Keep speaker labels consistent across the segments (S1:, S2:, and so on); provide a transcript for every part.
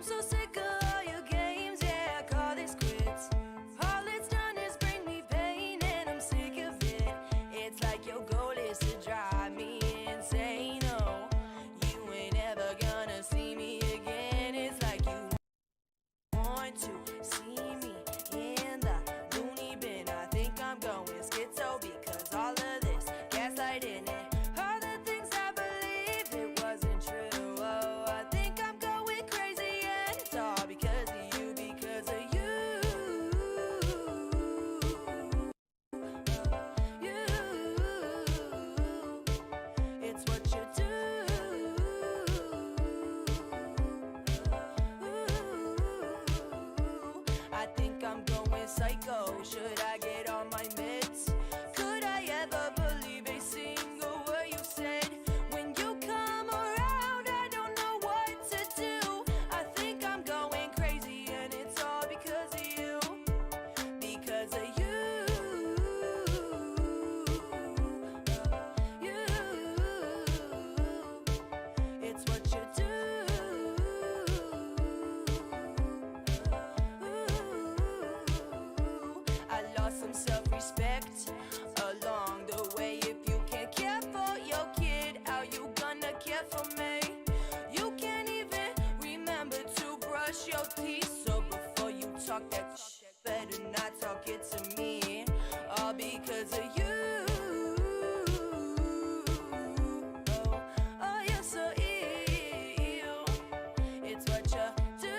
S1: so sick of all your games, yeah, I call this quits. All it's done is bring me pain, and I'm sick of it. It's like your goal is to drive me insane. Oh, you ain't ever gonna see me again. It's like you want to see me in the loony bin. I think I'm going schizo because all of this gaslighting it. All the things I believed it wasn't true. Oh, I think I'm going crazy, and it's all because of you, because of you. You, it's what you do. I think I'm going psycho. Should I get on my meds? Could I ever believe a single word you said? When you come around, I don't know what to do. I think I'm going crazy, and it's all because of you. Because of you. You, it's what you do. I lost some self-respect along the way. If you can't care for your kid, how you gonna care for me? You can't even remember to brush your teeth. So before you talk that shit, better not talk it to me. All because of you. Oh, you're so ill. It's what you do.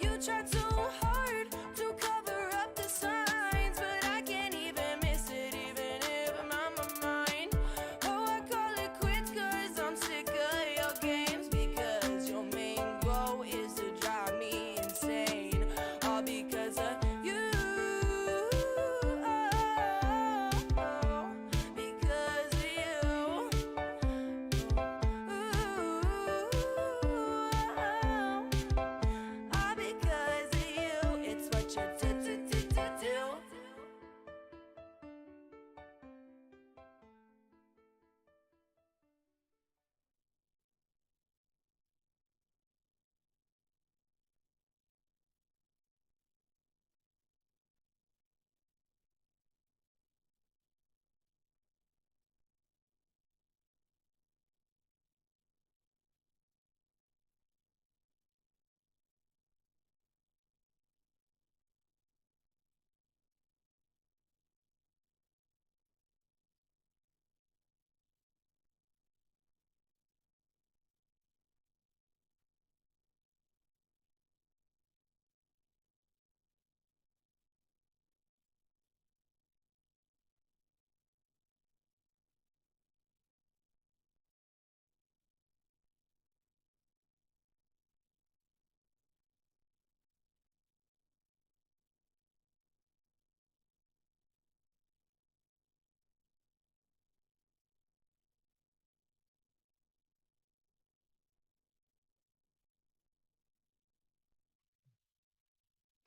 S1: You try too hard to cover up the signs, but I can't even miss it, even if I'm on my mind. Oh, I call it quits cause I'm sick of your games, because your main goal is to drive me insane. All because of you. Because of you. All because of you. It's what you do.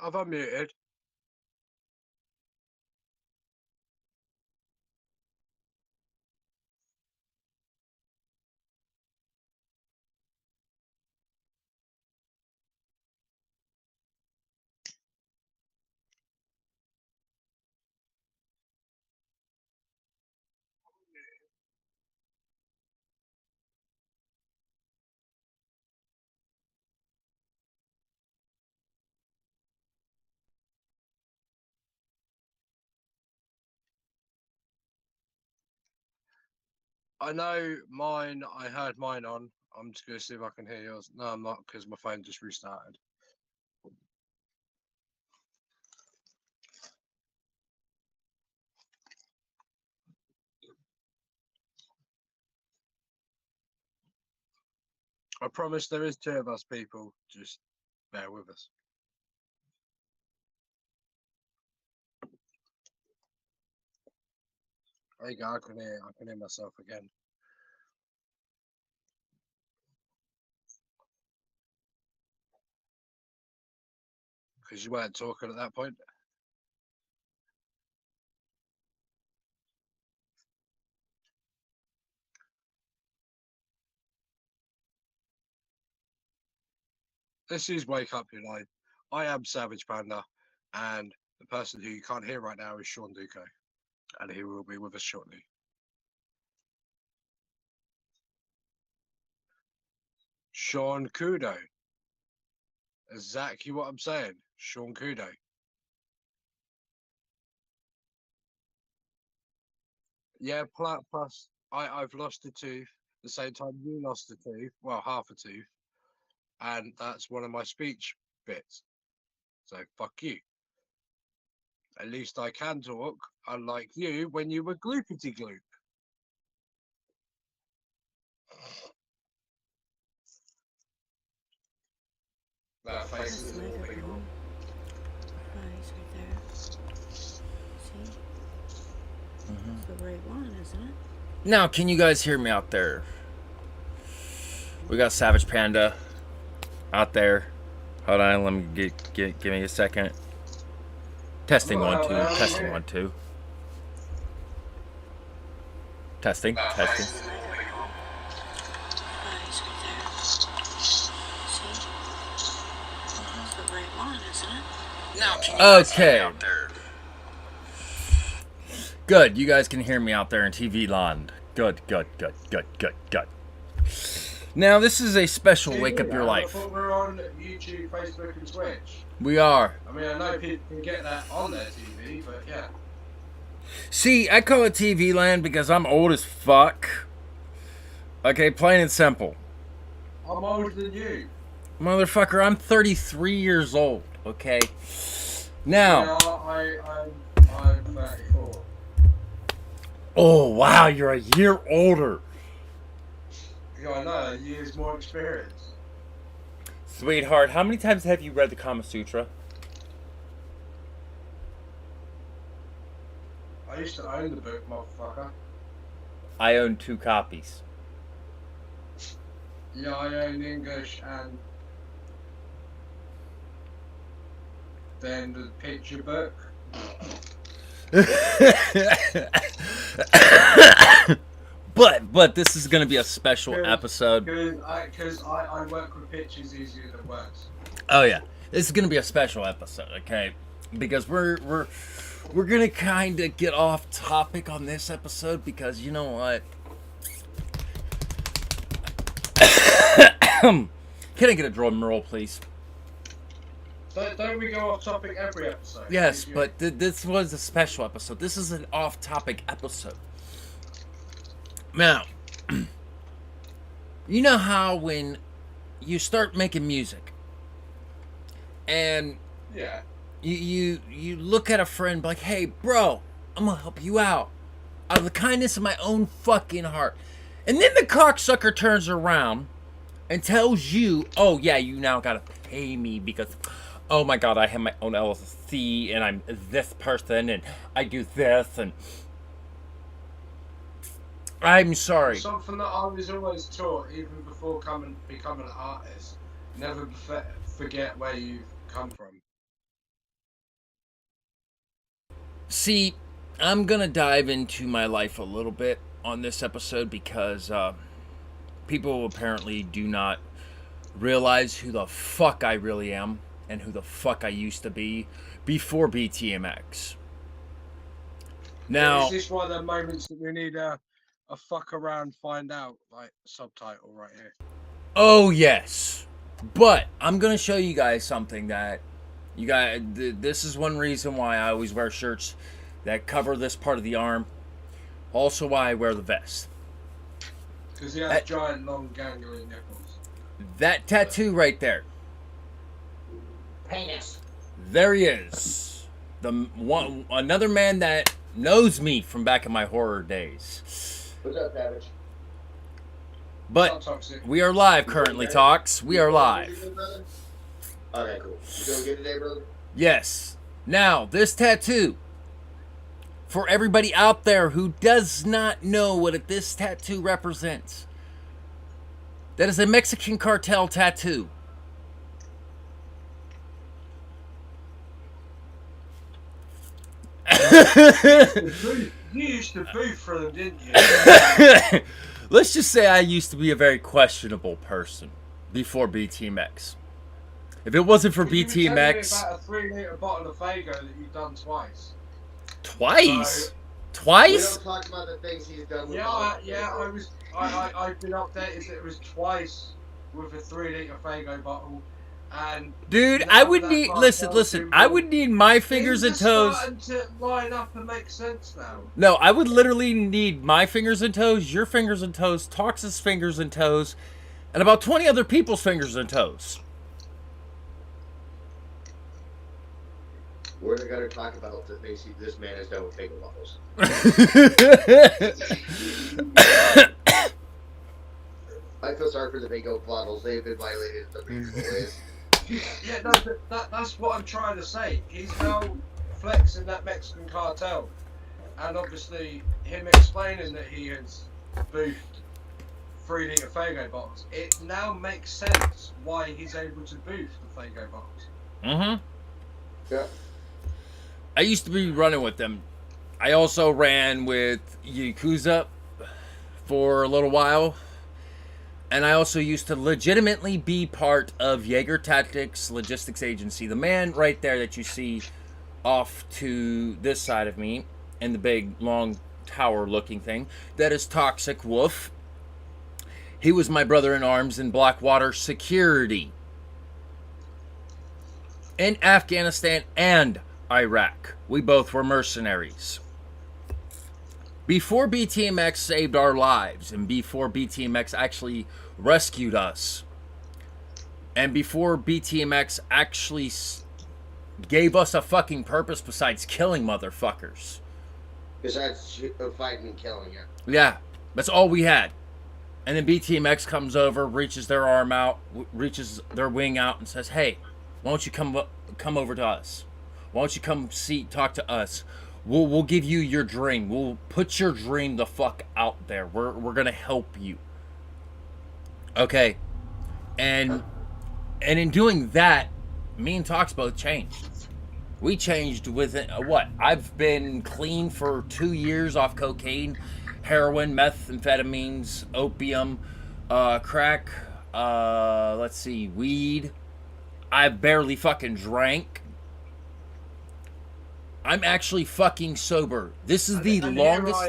S2: I've unmuted. I know mine, I heard mine on. I'm just going to see if I can hear yours. No, I'm not, because my phone just restarted. I promise there is 2 of us, people. Just bear with us. There you go. I can hear myself again. Because you weren't talking at that point. This is Wake Up Your Line. I am Savage Panda, and the person who you can't hear right now is Shawnkudoe, and he will be with us shortly. Shawnkudoe. Exactly what I'm saying. Shawnkudoe. Yeah, plus I've lost a tooth the same time you lost a tooth. Well, half a tooth. And that's one of my speech bits. So fuck you. At least I can talk, unlike you when you were gloopity gloop. That face is all people.
S3: Eyes right there. See? It's the right one, isn't it?
S4: Now, can you guys hear me out there? We got Savage Panda out there. Hold on, let me give me a second. Testing 1 2. Testing 1 2. Testing.
S3: Eyes right there. See? It's the right one, isn't it?
S4: Now, can you guys hear me out there? Good, you guys can hear me out there in TV land. Good. Now, this is a special Wake Up Your Life.
S2: We're on YouTube, Facebook, and Twitch.
S4: We are.
S2: I mean, I know people can get that on their TV, but yeah.
S4: See, I call it TV land because I'm old as fuck. Okay, plain and simple.
S2: I'm older than you.
S4: Motherfucker, I'm 33 years old, okay? Now.
S2: Yeah, I'm 34.
S4: Oh, wow, you're a year older.
S2: Yeah, I know, years more experience.
S4: Sweetheart, how many times have you read the Kama Sutra?
S2: I used to own the book, motherfucker.
S4: I own 2 copies.
S2: Yeah, I own English and then the picture book.
S4: But this is gonna be a special episode.
S2: Because I work with pictures easier than words.
S4: Oh yeah, this is gonna be a special episode, okay? Because we're gonna kind of get off topic on this episode because you know what? Can I get a drum roll, please?
S2: Don't we go off topic every episode?
S4: Yes, but this was a special episode. This is an off-topic episode. Now, you know how when you start making music and
S2: yeah,
S4: you look at a friend like, hey, bro, I'm gonna help you out of the kindness of my own fucking heart. And then the cocksucker turns around and tells you, oh yeah, you now gotta pay me because, oh my god, I have my own LLC and I'm this person and I do this and I'm sorry.
S2: Something that I was always taught, even before becoming an artist, never forget where you've come from.
S4: See, I'm gonna dive into my life a little bit on this episode because people apparently do not realize who the fuck I really am and who the fuck I used to be before BTMX. Now,
S2: is this one of the moments that we need a fuck around, find out, like, subtitle right here?
S4: Oh yes, but I'm gonna show you guys something that you guys. This is one reason why I always wear shirts that cover this part of the arm. Also, why I wear the vest.
S2: Because he has giant, long, gangly nipples.
S4: That tattoo right there.
S2: Penis.
S4: There he is. Another man that knows me from back in my horror days.
S5: What's up, Savage?
S4: But we are live currently, Talks. We are live.
S5: Okay, cool. You doing good today, brother?
S4: Yes. Now, this tattoo, for everybody out there who does not know what this tattoo represents, that is a Mexican cartel tattoo.
S2: You used to boot for them, didn't you?
S4: Let's just say I used to be a very questionable person before BTMX. If it wasn't for
S2: Well, you were telling me
S4: BTMX,
S2: about a 3-litre bottle of Fago that you've done twice.
S4: twice,
S2: So-
S5: We
S4: twice.
S5: don't talk about the things he's done with
S2: Yeah,
S5: bottles.
S2: I've been updated that it was twice with a 3-litre Fago bottle, and
S4: Dude,
S2: now
S4: I would
S2: that
S4: need
S2: cartel's
S4: listen.
S2: been
S4: I
S2: built,
S4: would need my fingers and
S2: things are
S4: toes.
S2: starting to line up and make sense now.
S4: No, I would literally need my fingers and toes, your fingers and toes, Tox's fingers and toes, and about 20 other people's fingers and toes.
S5: We're going to talk about the things this man has done with Fago bottles. I feel sorry for the Fago bottles. They've been violated in some reasonable ways.
S2: Yeah, no, that's what I'm trying to say. He's now flexing that Mexican cartel, and obviously him explaining that he has boofed 3-litre Fago bottles. It now makes sense why he's able to boof the Fago bottles.
S4: Mm-hmm.
S5: Yeah.
S4: I used to be running with them. I also ran with Yakuza for a little while. And I also used to legitimately be part of Jaeger Tactics Logistics Agency. The man right there that you see off to this side of me, and the big, long tower-looking thing, that is Toxic Wolf. He was my brother-in-arms in Blackwater Security. In Afghanistan and Iraq. We both were mercenaries. Before BTMX saved our lives, and before BTMX actually rescued us, and before BTMX actually gave us a fucking purpose besides killing motherfuckers.
S5: Besides fighting and killing, yeah.
S4: Yeah, that's all we had. And then BTMX comes over, reaches their arm out, reaches their wing out, and says, "Hey, why don't you come over to us? Why don't you come talk to us? We'll give you your dream. We'll put your dream the fuck out there. We're gonna help you." Okay, and in doing that, me and Tox both changed. We changed within what? I've been clean for 2 years off cocaine, heroin, methamphetamines, opium, crack. Let's see, weed. I barely fucking drank. I'm actually fucking sober. This is the longest.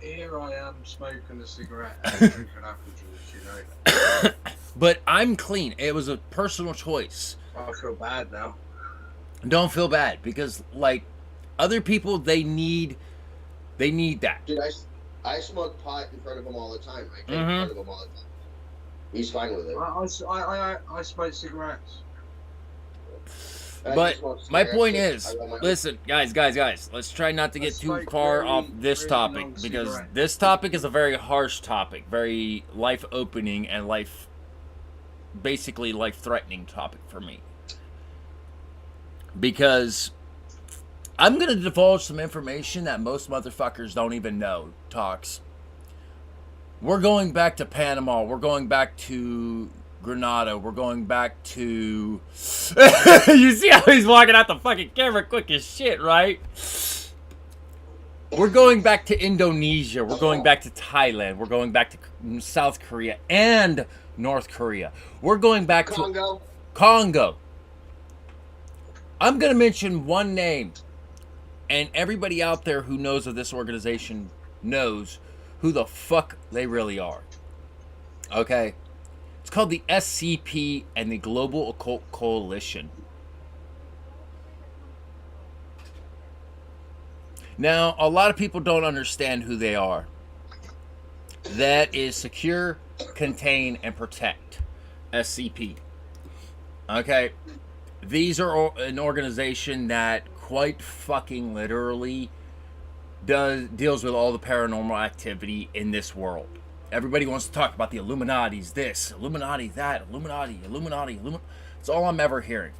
S2: Here I am smoking a cigarette and drinking apple juice, you know.
S4: But I'm clean. It was a personal choice.
S2: I feel bad now.
S4: Don't feel bad, because like other people, they need that.
S5: Dude, I smoke pot in front of him all the time. I drink in front of him all the time. He's fine with it.
S2: I smoke cigarettes.
S4: But my point is, listen, guys, let's try not to get too far off this topic, because this topic is a very harsh topic, very life-opening and basically life-threatening topic for me. Because I'm going to divulge some information that most motherfuckers don't even know, Talks. We're going back to Panama. We're going back to Grenada. We're going back to... You see how he's walking out the fucking camera quick as shit, right? We're going back to Indonesia. We're going back to Thailand. We're going back to South Korea and North Korea. We're going back to Congo. I'm going to mention one name, and everybody out there who knows of this organization knows who the fuck they really are. Okay? It's called the SCP and the Global Occult Coalition. Now, a lot of people don't understand who they are. That is Secure, Contain, and Protect. SCP. Okay? These are an organization that quite fucking literally deals with all the paranormal activity in this world. Everybody wants to talk about the Illuminati's this, Illuminati that, Illuminati. It's all I'm ever hearing.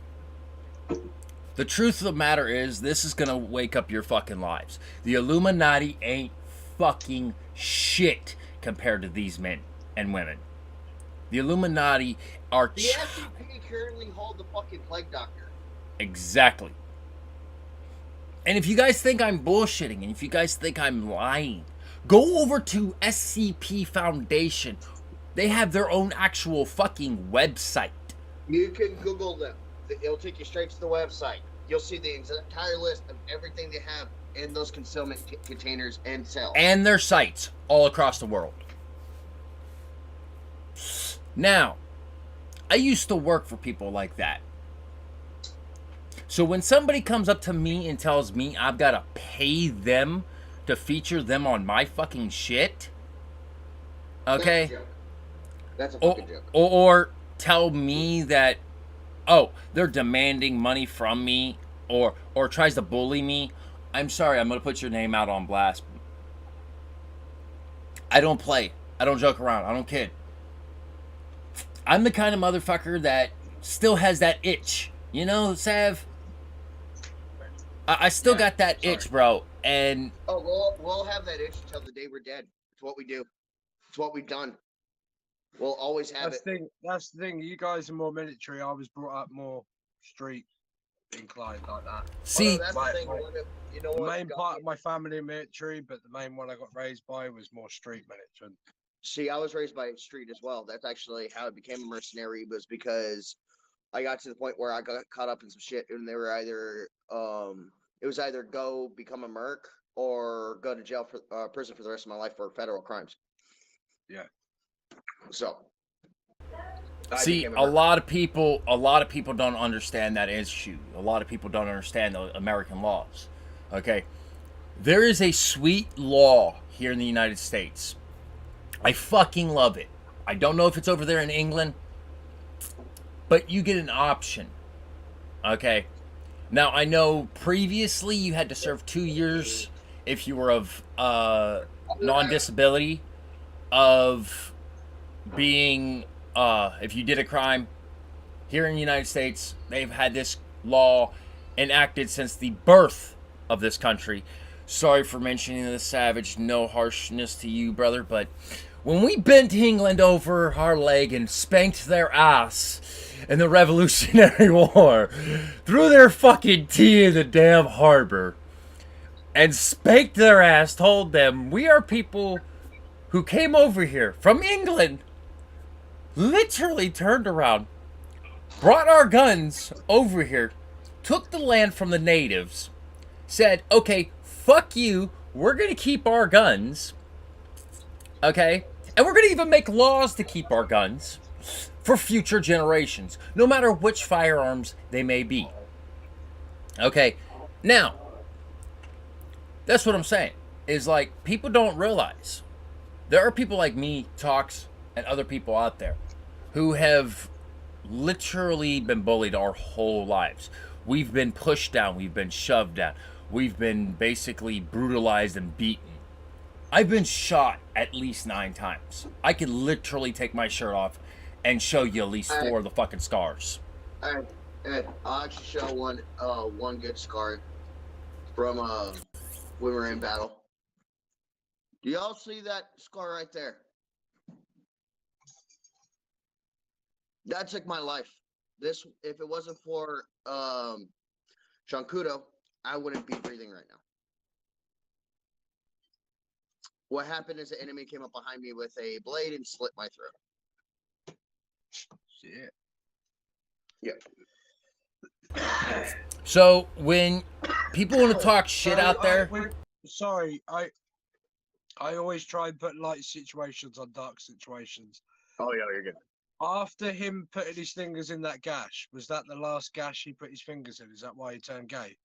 S4: The truth of the matter is, this is going to wake up your fucking lives. The Illuminati ain't fucking shit compared to these men and women. The Illuminati are...
S5: The SCP currently hold the fucking plague doctor.
S4: Exactly. And if you guys think I'm bullshitting, and if you guys think I'm lying, go over to SCP Foundation. They have their own actual fucking website.
S5: You can Google them. It'll take you straight to the website. You'll see the entire list of everything they have in those concealment containers and cells.
S4: And their sites all across the world. Now, I used to work for people like that. So when somebody comes up to me and tells me I've got to pay them to feature them on my fucking shit, okay?
S5: That's a fucking joke.
S4: Or tell me that, oh, they're demanding money from me, or tries to bully me, I'm sorry, I'm going to put your name out on blast. I don't play. I don't joke around. I don't kid. I'm the kind of motherfucker that still has that itch. You know, Sav? I still got that itch, bro. And
S5: we'll have that itch until the day we're dead. It's what we do. It's what we've done. We'll always have it.
S2: That's the thing. You guys are more military. I was brought up more street inclined like that.
S4: See,
S5: that's the thing. You know
S2: the
S5: what?
S2: main part of my family military, but the main one I got raised by was more street military.
S5: See, I was raised by street as well. That's actually how I became a mercenary, was because I got to the point where I got caught up in some shit, and they were either it was either go become a merc or go to jail for prison for the rest of my life for federal crimes.
S2: Yeah.
S5: So.
S4: See, a lot of people don't understand that issue. A lot of people don't understand the American laws. Okay, there is a sweet law here in the United States. I fucking love it. I don't know if it's over there in England, but you get an option. Okay. Now, I know previously you had to serve 2 years if you were of non-disability, of being, if you did a crime. Here in the United States, they've had this law enacted since the birth of this country. Sorry for mentioning this, Savage. No harshness to you, brother, but when we bent England over our leg and spanked their ass in the Revolutionary War, threw their fucking tea in the damn harbor, and spanked their ass, told them, we are people who came over here from England, literally turned around, brought our guns over here, took the land from the natives, said, okay, fuck you, we're going to keep our guns, okay? And we're going to even make laws to keep our guns for future generations, no matter which firearms they may be. Okay, now, that's what I'm saying, is like, people don't realize, there are people like me, Talks, and other people out there who have literally been bullied our whole lives. We've been pushed down, we've been shoved down, we've been basically brutalized and beaten. I've been shot at least 9 times. I could literally take my shirt off and show you at least 4 of the fucking scars.
S5: I'll actually show one good scar from when we were in battle. Do y'all see that scar right there? That took my life. This, if it wasn't for Shawnkudoe, I wouldn't be breathing right now. What happened is the enemy came up behind me with a blade and slit my throat.
S2: Shit.
S5: Yeah.
S4: So when people want to talk shit out there,
S2: sorry, I always try and put light situations on dark situations.
S5: Oh yeah, you're good.
S2: After him putting his fingers in that gash, was that the last gash he put his fingers in? Is that why he turned gay?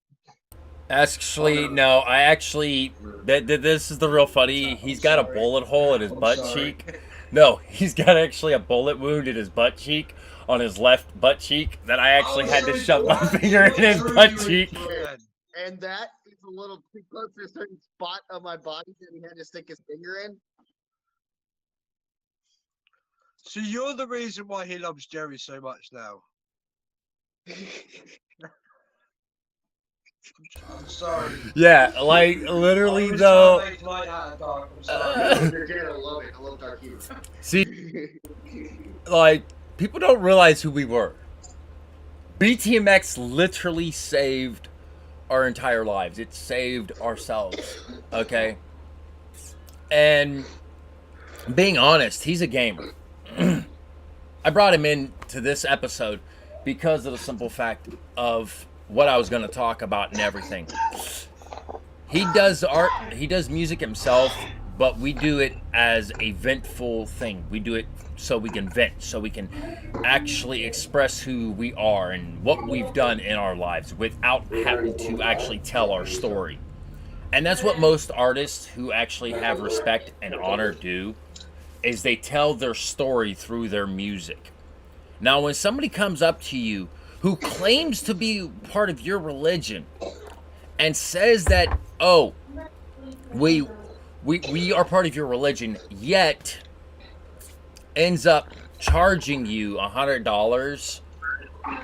S4: actually, no, I actually, this is the real funny. He's got a bullet hole in his butt cheek. No, he's got actually a bullet wound in his butt cheek, on his left butt cheek, that I actually had to shove my finger in his butt cheek.
S5: And that is a little too close to a certain spot of my body that he had to stick his finger in.
S2: So you're the reason why he loves Jerry so much now. I'm sorry.
S4: Yeah, like literally though.
S5: You're gonna love it. I love dark humor.
S4: See, like people don't realize who we were. BTMX literally saved our entire lives. It saved ourselves. Okay. And being honest, he's a gamer. I brought him in to this episode because of the simple fact of what I was going to talk about and everything. He does art, he does music himself, but we do it as a ventful thing. We do it so we can vent, so we can actually express who we are and what we've done in our lives without having to actually tell our story. And that's what most artists who actually have respect and honor do, is they tell their story through their music. Now, when somebody comes up to you who claims to be part of your religion and says that, oh, we are part of your religion, yet ends up charging you $100,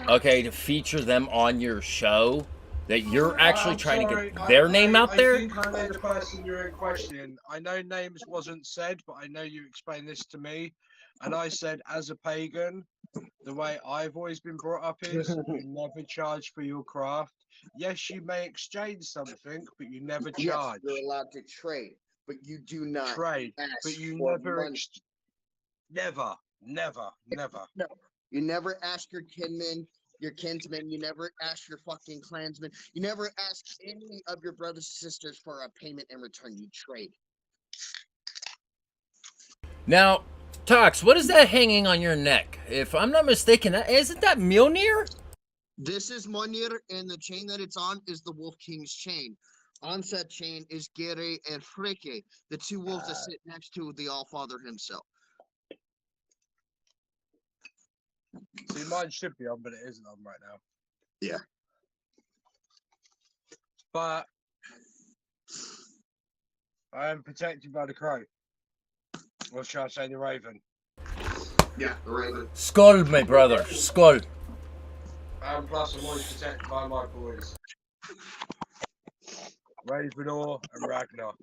S4: okay, to feature them on your show, that you're actually trying to get their name out there.
S2: I think I know the person you're in question. I know names wasn't said, but I know you explained this to me. And I said, as a pagan, the way I've always been brought up is you never charge for your craft. Yes, you may exchange something, but you never charge.
S5: Yes, you're allowed to trade, but you do not
S2: Trade,
S5: ask
S2: but you
S5: for
S2: never,
S5: money.
S2: never.
S5: No, you never ask your kinsmen, you never ask your fucking clansmen, you never ask any of your brothers and sisters for a payment in return. You trade.
S4: Now, Tox, what is that hanging on your neck? If I'm not mistaken, isn't that Mjolnir?
S5: This is Mjolnir, and the chain that it's on is the Wolf King's chain. On said chain is Gere and Freke, the two wolves that sit next to the Allfather himself.
S2: See, mine should be on, but it isn't on right now.
S5: Yeah.
S2: But I am protected by the crow. Or shall I say the raven?
S5: Yeah, the Raven.
S4: Skull, my brother, skull.
S2: And plus I'm always protected by my boys. Ravenor and Ragnar.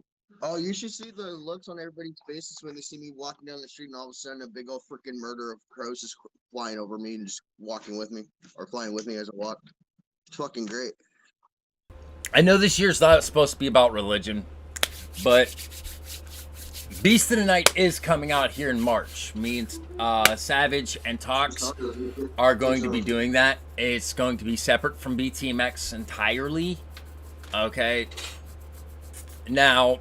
S5: Oh, you should see the looks on everybody's faces when they see me walking down the street and all of a sudden a big old freaking murder of crows is flying over me and just walking with me, or flying with me as I walk. It's fucking great.
S4: I know this year's not supposed to be about religion, but Beast of the Night is coming out here in March. Me and Savage and Tox are going to be doing that. It's going to be separate from BTMX entirely. Okay. Now,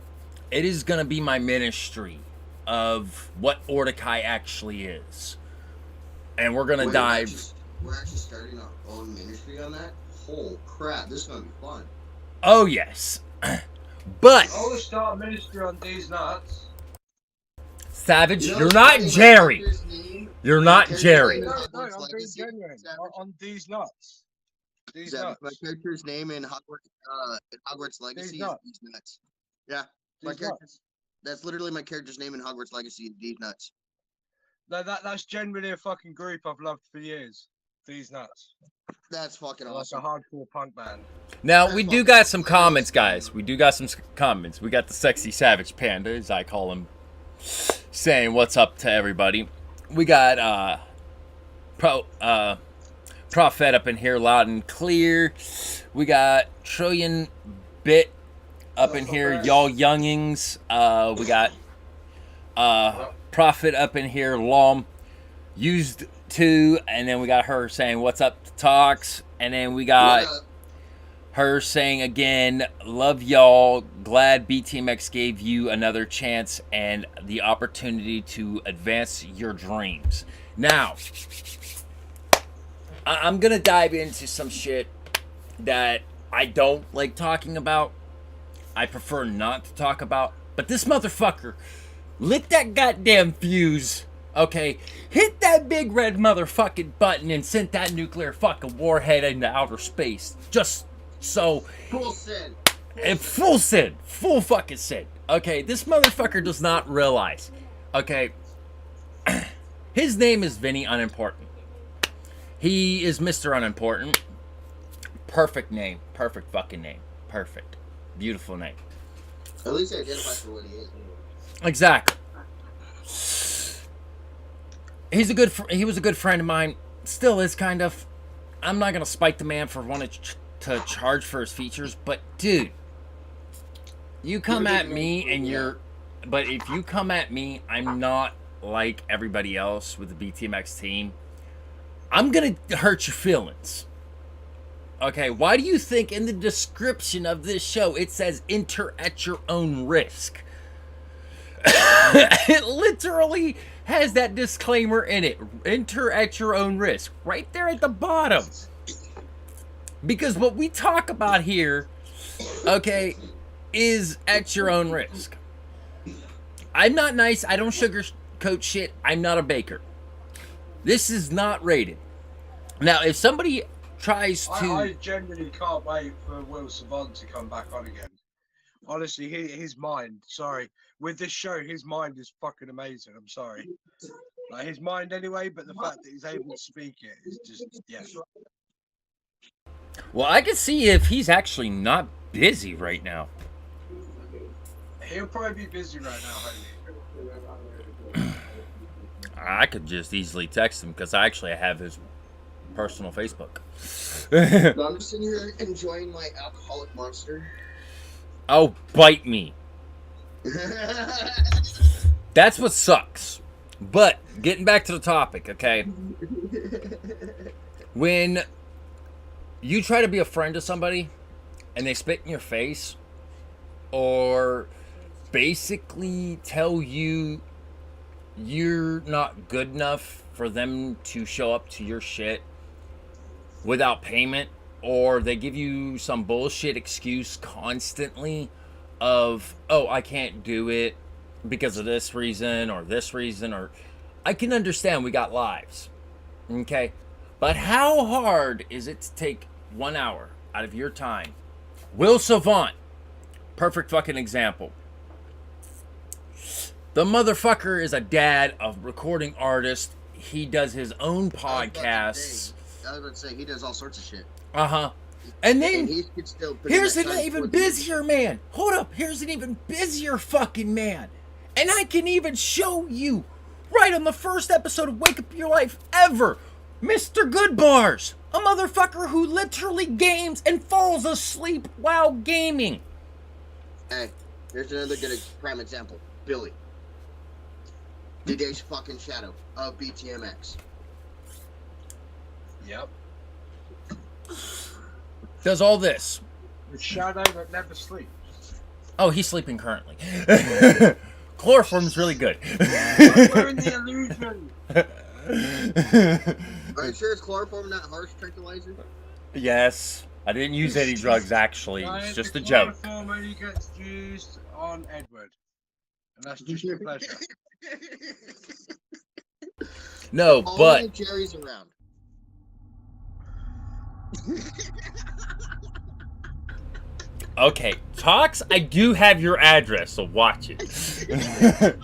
S4: it is going to be my ministry of what Ordekai actually is. And we're going to dive.
S5: We're actually starting our own ministry on that? Holy crap, this is going to be fun.
S4: Oh, yes. But,
S2: I will start a ministry on these nuts.
S4: Savage, you're not Jerry. You're not Jerry.
S2: No, I'm being genuine. On these nuts. These nuts.
S5: My character's name in Hogwarts Legacy is These Nuts. Yeah, my character's, that's literally my character's name in Hogwarts Legacy, These Nuts.
S2: No, that's genuinely a fucking group I've loved for years. These nuts.
S5: That's fucking
S2: Like
S5: awesome.
S2: a hardcore punk band.
S4: Now, we do got some comments, guys. We do got some comments. We got the Sexy Savage Panda, as I call him, saying what's up to everybody. We got Prophet up in here loud and clear. We got Trillion Bit up in here, y'all youngings. We got Prophet up in here, Lom used to, and then we got her saying what's up to Tox, and then we got her saying again, love y'all, glad BTMX gave you another chance and the opportunity to advance your dreams. Now, I'm gonna dive into some shit that I don't like talking about. I prefer not to talk about. But this motherfucker lit that goddamn fuse, okay? Hit that big red motherfucking button and sent that nuclear fucking warhead into outer space. Just so...
S5: Full sin.
S4: Full sin. Full fucking sin. Okay, this motherfucker does not realize. Okay, his name is Vinny Unimportant. He is Mr. Unimportant. Perfect name. Perfect fucking name. Perfect. Beautiful name.
S5: At least he identifies for what he is.
S4: Exactly. He was a good friend of mine. Still is, kind of. I'm not gonna spike the man for wanting to charge for his features, but dude, you come at me and you're. But if you come at me, I'm not like everybody else with the BTMX team. I'm gonna hurt your feelings. Okay, why do you think in the description of this show it says enter at your own risk? It literally has that disclaimer in it. Enter at your own risk. Right there at the bottom. Because what we talk about here, okay, is at your own risk. I'm not nice. I don't sugarcoat shit. I'm not a baker. This is not rated. Now, if somebody tries to...
S2: I genuinely can't wait for Will Savant to come back on again. Honestly, his mind, sorry. With this show, his mind is fucking amazing. I'm sorry. Like, his mind anyway, but the fact that he's able to speak it is just, yeah.
S4: Well, I can see if he's actually not busy right now.
S2: He'll probably be busy right now, honey.
S4: I could just easily text him because I actually have his personal Facebook.
S5: No, I'm just sitting here enjoying my alcoholic monster.
S4: Oh, bite me. That's what sucks. But getting back to the topic, okay? When you try to be a friend to somebody and they spit in your face or basically tell you you're not good enough for them to show up to your shit without payment, or they give you some bullshit excuse constantly of, oh, I can't do it because of this reason, or I can understand, we got lives, okay? But how hard is it to take 1 hour out of your time? Will Savant, perfect fucking example. The motherfucker is a dad, a recording artist. He does his own podcasts.
S5: I was about to say, he does all sorts of shit.
S4: Uh-huh. And then,
S5: And he could still put in
S4: here's
S5: that
S4: an
S5: time
S4: even
S5: for the-
S4: busier man. Hold up. Here's an even busier fucking man. And I can even show you right on the first episode of Wake Up Your Life ever. Mr. Goodbars. A motherfucker who literally games and falls asleep while gaming.
S5: Hey, here's another good prime example. Billy. Today's fucking shadow of BTMX.
S2: Yep.
S4: Does all this.
S2: The shadow that never sleeps.
S4: Oh, he's sleeping currently. Chloroform's really good.
S2: We're in the illusion.
S5: Are you sure it's chloroform, not harsh tranquilizer?
S4: Yes. I didn't use any drugs, actually. It's just a joke.
S2: Chloroform only gets used on Edward. And that's just a pleasure.
S4: No,
S5: Only
S4: but
S5: if Jerry's around.
S4: okay, Tox, I do have your address, so watch it.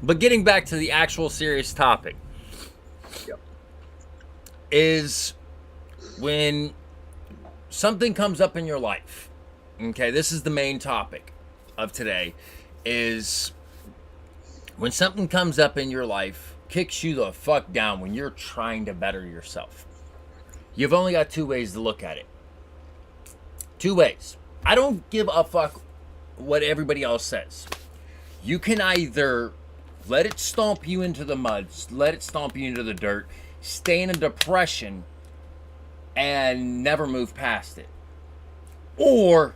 S4: But getting back to the actual serious topic,
S5: Yep.
S4: is when something comes up in your life. Okay, this is the main topic of today, is when something comes up in your life, kicks you the fuck down when you're trying to better yourself. You've only got two ways to look at it. Two ways. I don't give a fuck what everybody else says. You can either let it stomp you into the mud, let it stomp you into the dirt, stay in a depression, and never move past it. Or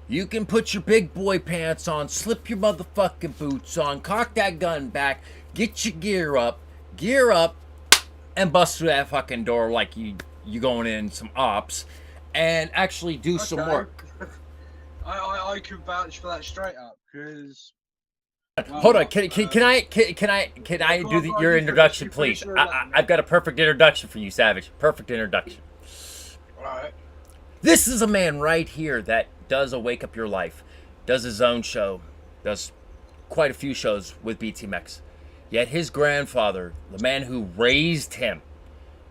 S4: you can put your big boy pants on, slip your motherfucking boots on, cock that gun back, get your gear up, and bust through that fucking door like you going in some ops, and actually do some
S2: Okay.
S4: work.
S2: I can vouch for that straight up, because...
S4: Hold on, can I do your introduction, please? I've got a perfect introduction for you, Savage. Perfect introduction.
S2: Alright.
S4: This is a man right here that does a Wake Up Your Life, does his own show, does quite a few shows with BTMX. Yet his grandfather, the man who raised him,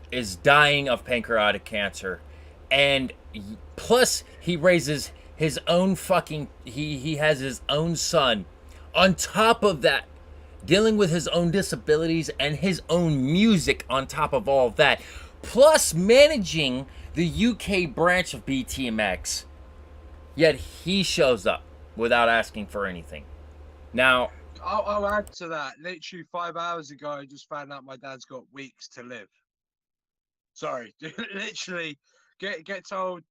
S4: is dying of pancreatic cancer. And plus, he raises his own fucking... He has his own son. On top of that, dealing with his own disabilities and his own music on top of all of that. Plus, managing the UK branch of BTMX. Yet he shows up without asking for anything. Now,
S2: I'll add to that. Literally 5 hours ago, I just found out my dad's got weeks to live. Sorry, literally, get told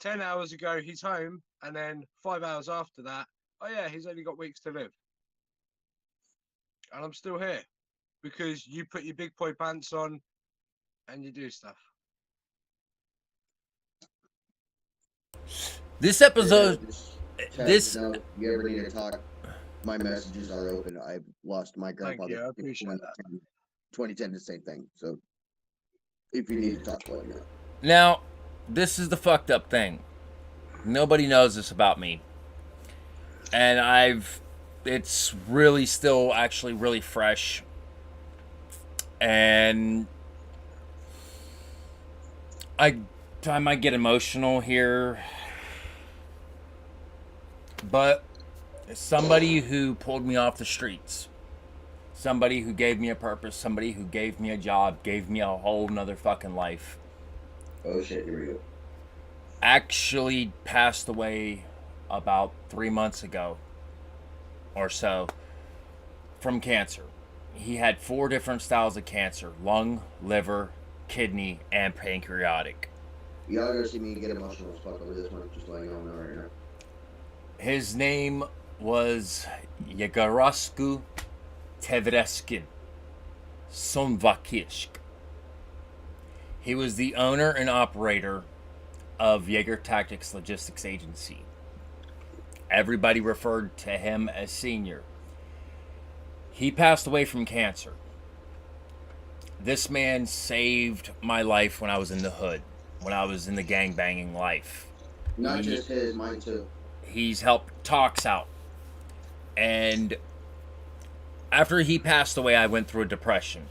S2: 10 hours ago he's home, and then 5 hours after that, oh yeah, he's only got weeks to live. And I'm still here because you put your big boy pants on and you do stuff.
S4: This episode,
S5: This. If you ever need to talk, my messages are open. I've lost my grandfather.
S2: you, I appreciate that.
S5: 2010, the same thing. So if you need to talk, let me know.
S4: now, this is the fucked up thing. Nobody knows this about me. And it's really still actually really fresh. And I might get emotional here. But somebody who pulled me off the streets, somebody who gave me a purpose, somebody who gave me a job, gave me a whole nother fucking life,
S5: Oh shit, here we go.
S4: actually passed away about 3 months ago or so from cancer. He had 4 different styles of cancer: lung, liver, kidney, and pancreatic.
S5: Y'all gonna see me get emotional as fuck over this one, just letting y'all know right now.
S4: His name was Yegarasku Tevreskin Sonvakishk. He was the owner and operator of Jaeger Tactics Logistics Agency. Everybody referred to him as Senior. He passed away from cancer. This man saved my life when I was in the hood, when I was in the gangbanging life.
S5: Not just his, mine too.
S4: He's helped Tox out. And after he passed away, I went through a depression.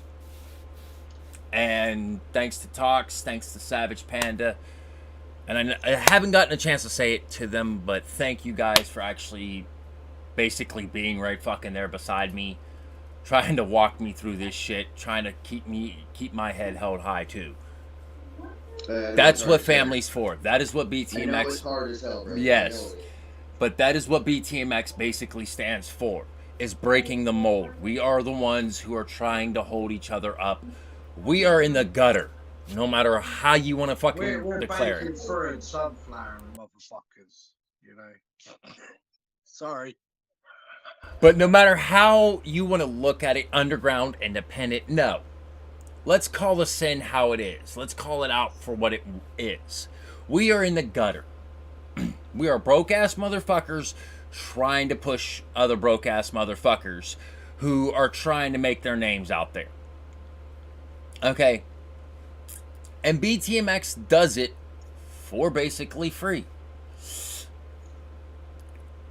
S4: And thanks to Tox, thanks to Savage Panda, and I haven't gotten a chance to say it to them, but thank you guys for actually basically being right fucking there beside me, trying to walk me through this shit, trying to keep my head held high too. That's what family's for. That is what BTMX.
S5: I know it's hard as hell, bro.
S4: Yes. But that is what BTMX basically stands for, is breaking the mold. We are the ones who are trying to hold each other up. We are in the gutter, no matter how you want to fucking
S2: We're
S4: declare
S2: banking
S4: it.
S2: through sunflower, motherfuckers. You know. Sorry.
S4: But no matter how you want to look at it, underground, independent, no. Let's call the sin how it is. Let's call it out for what it is. We are in the gutter. We are broke-ass motherfuckers trying to push other broke-ass motherfuckers who are trying to make their names out there. Okay? And BTMX does it for basically free.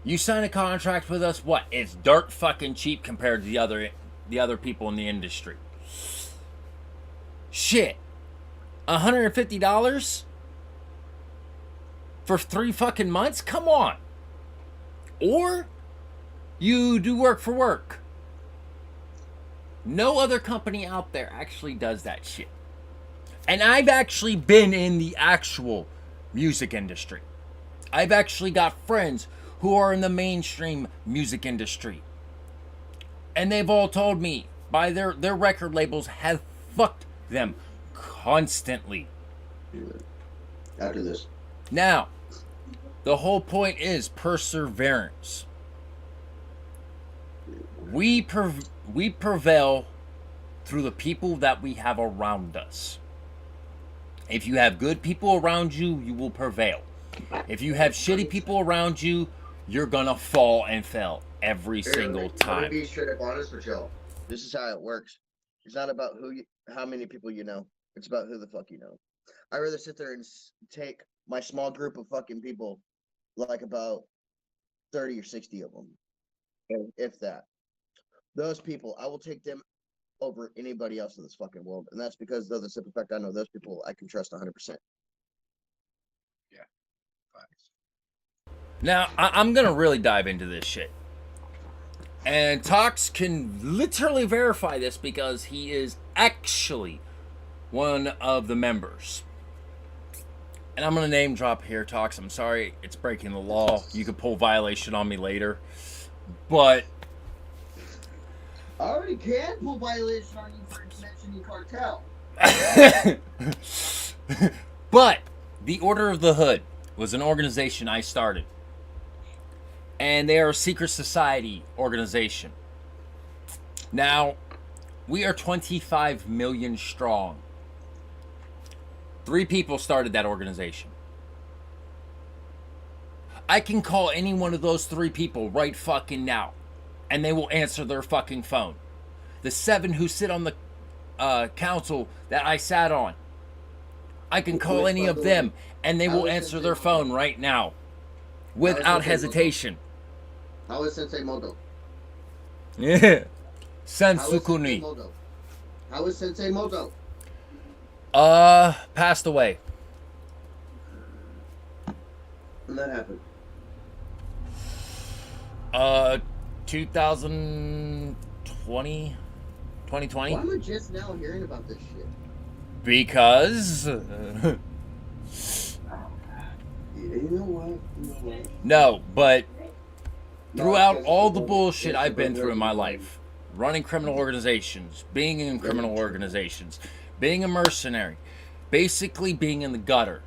S4: You sign a contract with us, what? It's dirt fucking cheap compared to the other people in the industry. Shit. $150 for 3 fucking months? Come on. Or you do work for work. No other company out there actually does that shit. And I've actually been in the actual music industry. I've actually got friends who are in the mainstream music industry. And they've all told me their record labels have fucked them constantly.
S5: After this.
S4: Now, the whole point is perseverance. We prevail through the people that we have around us. If you have good people around you, you will prevail. If you have shitty people around you, you're gonna fall and fail every single
S5: Let me
S4: time.
S5: be straight up honest with y'all. This is how it works. It's not about how many people you know. It's about who the fuck you know. I'd rather sit there and take my small group of fucking people, like about 30 or 60 of them, if that. Those people, I will take them over anybody else in this fucking world. And that's because of the simple fact I know those people I can trust 100%.
S2: Yeah. Facts.
S4: Now, I'm gonna really dive into this shit. And Tox can literally verify this because he is actually one of the members. And I'm gonna name drop here, Tox. I'm sorry, it's breaking the law. You could pull violation on me later. But
S5: I already can pull violation on you for mentioning cartel.
S4: But the Order of the Hood was an organization I started. And they are a secret society organization. Now, we are 25 million strong. 3 people started that organization. I can call any one of those 3 people right fucking now, and they will answer their fucking phone. The 7 who sit on the council that I sat on, I can call any of them, and they will answer their phone right now, without hesitation.
S5: How is Sensei Moto?
S4: Yeah.
S5: How is Sensei
S4: Sensukuni.
S5: Moto? How is Sensei Moto?
S4: Passed away.
S5: When that happened?
S4: 2020? 2020?
S5: Why am I just now hearing about this shit?
S4: Because...
S5: You know what?
S4: No, but throughout all the bullshit I've been through in my life, running criminal organizations, being in criminal organizations, being a mercenary, basically being in the gutter.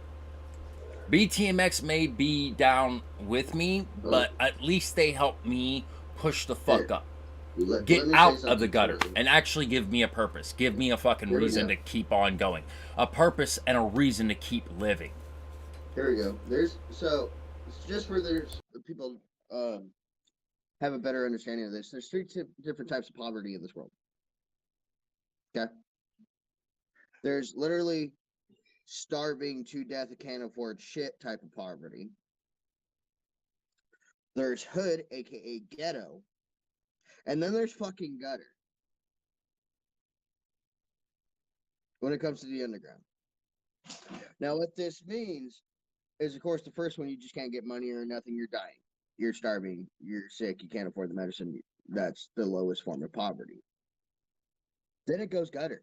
S4: BTMX may be down with me, but at least they helped me push the fuck up. Get out of the gutter and actually give me a purpose. Give me a fucking reason to keep on going. A purpose and a reason to keep living.
S5: Here we go. So just for people have a better understanding of this. There's 3 different types of poverty in this world. Okay. There's literally starving to death and can't afford shit type of poverty. There's hood, aka ghetto, and then there's fucking gutter. When it comes to the underground. Now, what this means is, of course, the first one, you just can't get money or nothing. You're dying. You're starving. You're sick. You can't afford the medicine. That's the lowest form of poverty. Then it goes gutter.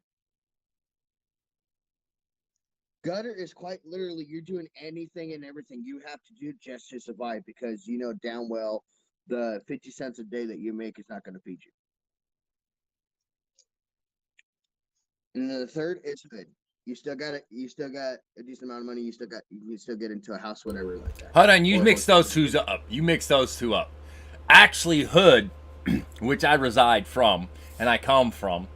S5: Gutter is quite literally, you're doing anything and everything you have to do just to survive, because you know damn well the 50 cents a day that you make is not going to feed you. And then the third is hood. You still got a decent amount of money. You still get into a house, whatever like that.
S4: Hold on, you mix those two up. You mix those two up. Actually, hood, which I reside from and I come from,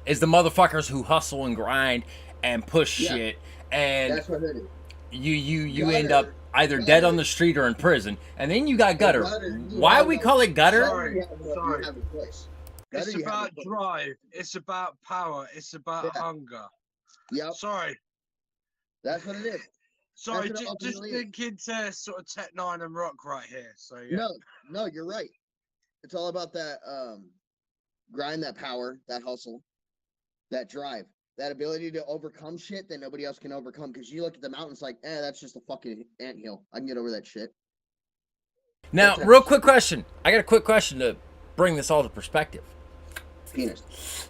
S4: is the motherfuckers who hustle and grind and push shit, and
S5: that's what hood is.
S4: You end up either dead on the street or in prison, and then you got gutter. Why we call it gutter?
S2: Sorry. It's about drive. It's about power. It's about hunger.
S5: Yep.
S2: Sorry.
S5: That's what it is.
S2: Sorry, just thinking to sort of Tech 9 and rock right here. So yeah.
S5: No, you're right. It's all about that grind, that power, that hustle, that drive, that ability to overcome shit that nobody else can overcome. Because you look at the mountains like, that's just a fucking anthill. I can get over that shit.
S4: Now, real quick question. I got a quick question to bring this all to perspective.
S5: Penis.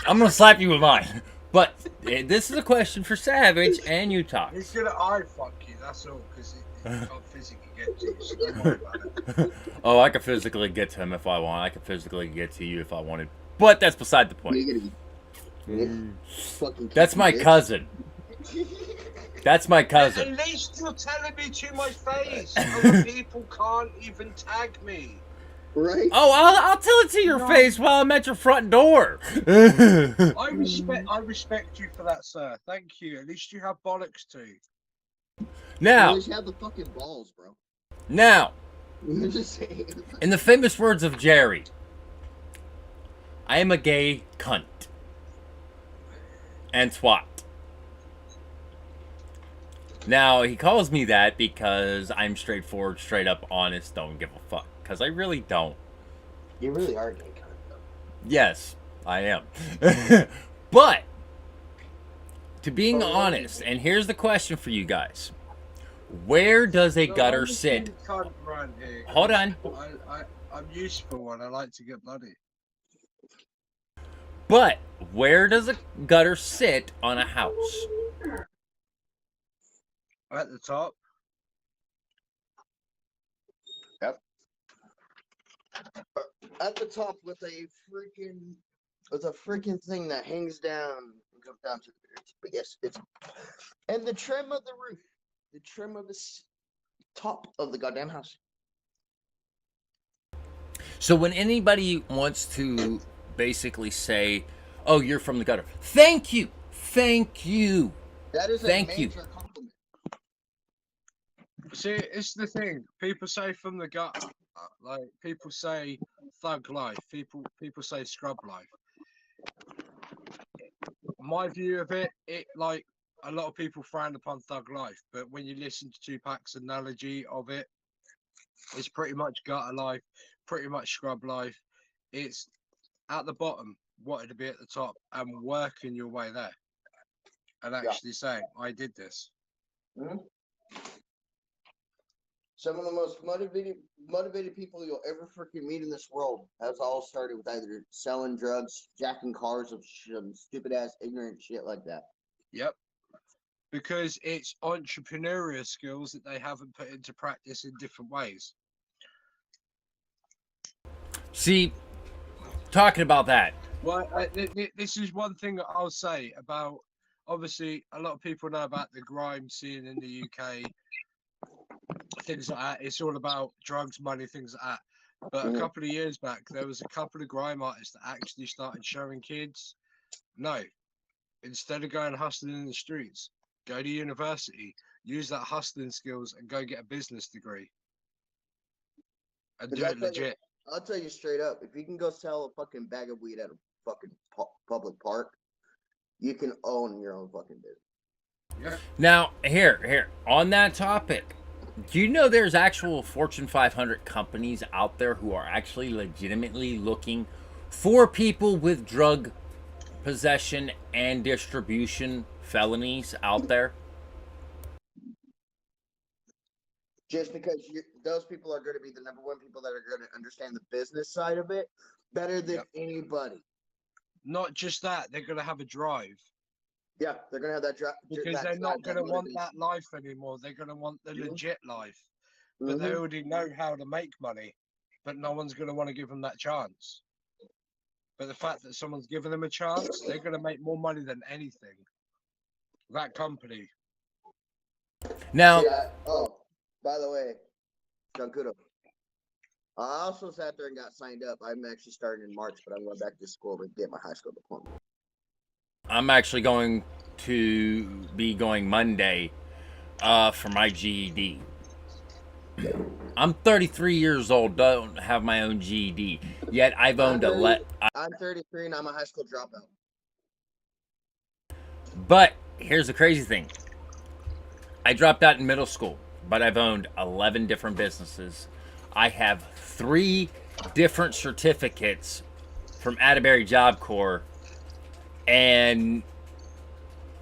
S4: I'm gonna slap you with mine, but this is a question for Savage and Utah.
S2: He's gonna fuck you. That's all, because he can't physically get to you. So don't worry about it.
S4: Oh, I could physically get to him if I want. I could physically get to you if I wanted, but that's beside the point. That's my cousin. That's my cousin.
S2: At least you're telling me to my face. Other people can't even tag me.
S5: Right?
S4: Oh, I'll tell it to your face while I'm at your front door.
S2: I respect you for that, sir. Thank you. At least you have bollocks too.
S4: Now,
S5: at least you have the fucking balls, bro.
S4: Now,
S5: I'm just saying.
S4: In the famous words of Jerry, I am a gay cunt and twat. Now, he calls me that because I'm straightforward, straight up, honest, don't give a fuck. Because I really don't.
S5: You really are a gay cunt, though.
S4: Yes, I am. But, to being honest, and here's the question for you guys. Where does a gutter sit? Hold on.
S2: I'm useful one. I like to get bloody.
S4: But, where does a gutter sit on a house?
S2: At the top.
S5: Yep. at the top with a freaking thing that hangs down and goes down to the earth. But yes, it's and the trim of the roof, the trim of the top of the goddamn house.
S4: So when anybody wants to basically say, "Oh, you're from the gutter," thank you, thank you,
S5: That is
S4: thank
S5: a
S4: you.
S5: major compliment.
S2: See, it's the thing. People say from the gut, like people say thug life. People say scrub life. My view of it, like a lot of people frown upon thug life, but when you listen to Tupac's analogy of it, it's pretty much gutter life, pretty much scrub life. It's at the bottom, wanting to be at the top, and working your way there, and actually saying, "I did this."
S5: Mhm. Some of the most motivated people you'll ever freaking meet in this world has all started with either selling drugs, jacking cars, of some stupid ass ignorant shit like that.
S2: Yep. Because it's entrepreneurial skills that they haven't put into practice in different ways.
S4: See, talking about that.
S2: Well, this is one thing that I'll say about. Obviously, a lot of people know about the grime scene in the UK, things like that. It's all about drugs, money, things like that. But a couple of years back, there was a couple of grime artists that actually started showing kids, no, instead of going hustling in the streets, go to university, use that hustling skills, and go get a business degree, and do it legit.
S5: I'll tell you straight up, if you can go sell a fucking bag of weed at a fucking public park, you can own your own fucking business.
S2: Yeah.
S4: Now, here, on that topic, do you know there's actual Fortune 500 companies out there who are actually legitimately looking for people with drug possession and distribution felonies out there?
S5: Just because those people are going to be the number one people that are going to understand the business side of it better than anybody.
S2: Not just that, they're going to have a drive.
S5: Yeah, they're going to have that drive.
S2: Because they're not going to want that life anymore. They're going to want the legit life. But they already know how to make money. But no one's going to want to give them that chance. But the fact that someone's given them a chance, they're going to make more money than anything. That company.
S4: Now,
S5: by the way, Shawnkudoe, I also sat there and got signed up. I'm actually starting in March, but I'm going back to school to get my high school diploma.
S4: I'm actually going to be going Monday for my GED. I'm 33 years old, don't have my own GED. Yet I've owned
S5: I'm 33 and I'm a high school dropout.
S4: But here's the crazy thing. I dropped out in middle school, but I've owned 11 different businesses. I have 3 different certificates from Atterbury Job Corps, and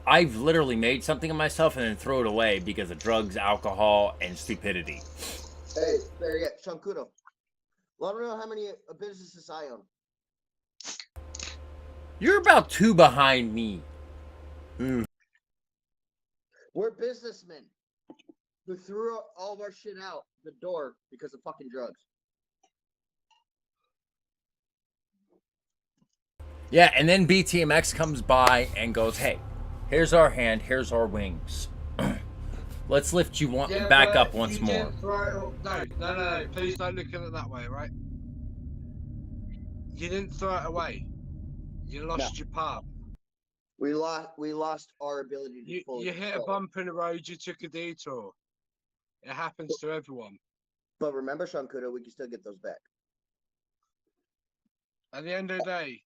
S4: I've literally made something of myself and then throw it away because of drugs, alcohol, and stupidity.
S5: Hey, there you go, Shawnkudoe. Let me know how many businesses I own.
S4: You're about 2 behind me.
S5: We're businessmen who threw all of our shit out the door because of fucking drugs.
S4: Yeah, and then BTMX comes by and goes, "Hey, here's our hand, here's our wings. Let's lift you back up once more."
S2: No. Please don't look at it that way, right? You didn't throw it away. You lost your path.
S5: We lost our ability to fully
S2: You hit a bump in the road, you took a detour. It happens to everyone.
S5: But remember, Shawnkudoe, we can still get those back.
S2: At the end of the day,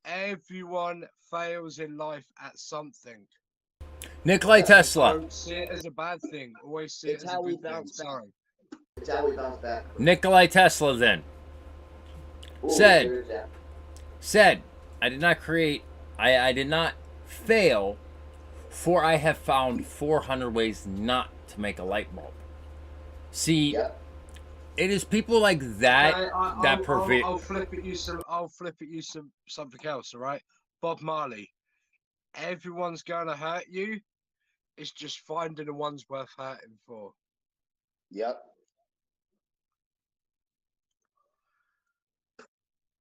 S2: everyone fails in life at something.
S4: Nikolai Tesla.
S2: Don't see it as a bad thing. Always see it as a good thing. Sorry.
S5: It's how we bounce back.
S4: Nikolai Tesla then said, I did not fail, for I have found 400 ways not to make a light bulb. See, it is people like that that prevent.
S2: I'll flip at you something else. All right, Bob Marley. Everyone's gonna hurt you. It's just finding the ones worth hurting for.
S5: Yep.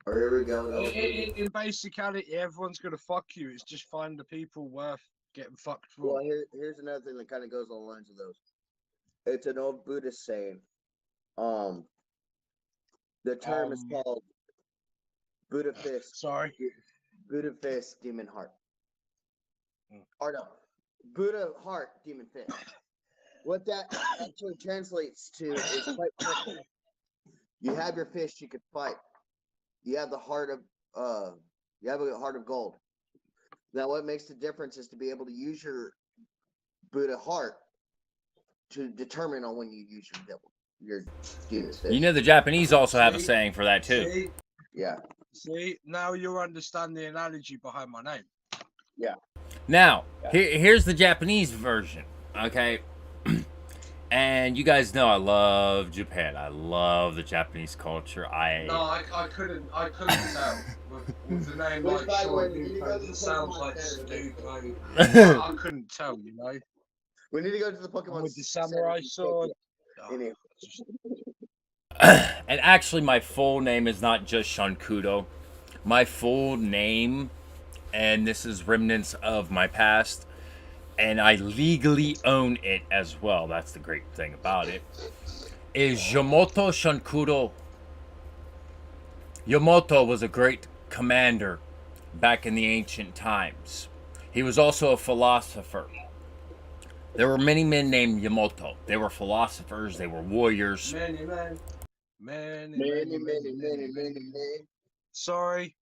S5: Oh, here we go.
S2: In basicality, everyone's gonna fuck you. It's just find the people worth getting fucked for.
S5: Well, here's another thing that kind of goes along the lines of those. It's an old Buddhist saying. The term is called Buddha fist.
S2: Sorry.
S5: Buddha fist, demon heart.
S2: Mm.
S5: Or no, Buddha heart, demon fist. What that actually translates to is fight perfect. You have your fist, you could fight. You have the heart of you have a heart of gold. Now what makes the difference is to be able to use your Buddha heart to determine on when you use your demon fist.
S4: You know the Japanese also have a saying for that too.
S2: See?
S5: Yeah.
S2: See, now you understand the analogy behind my name.
S5: Yeah.
S4: Now, here's the Japanese version, okay? And you guys know I love Japan. I love the Japanese culture.
S2: No, I couldn't tell. With the name like Shawnkudoe, it sounds like Snoop. I couldn't tell, you know.
S5: We need to go to the Pokemon
S2: With the samurai sword.
S5: Anyway.
S4: And actually, my full name is not just Shawnkudoe. My full name, and this is remnants of my past, and I legally own it as well. That's the great thing about it. Is Yamato Shawnkudoe. Yamato was a great commander back in the ancient times. He was also a philosopher. There were many men named Yamato. They were philosophers. They were warriors.
S5: Many.
S2: Sorry.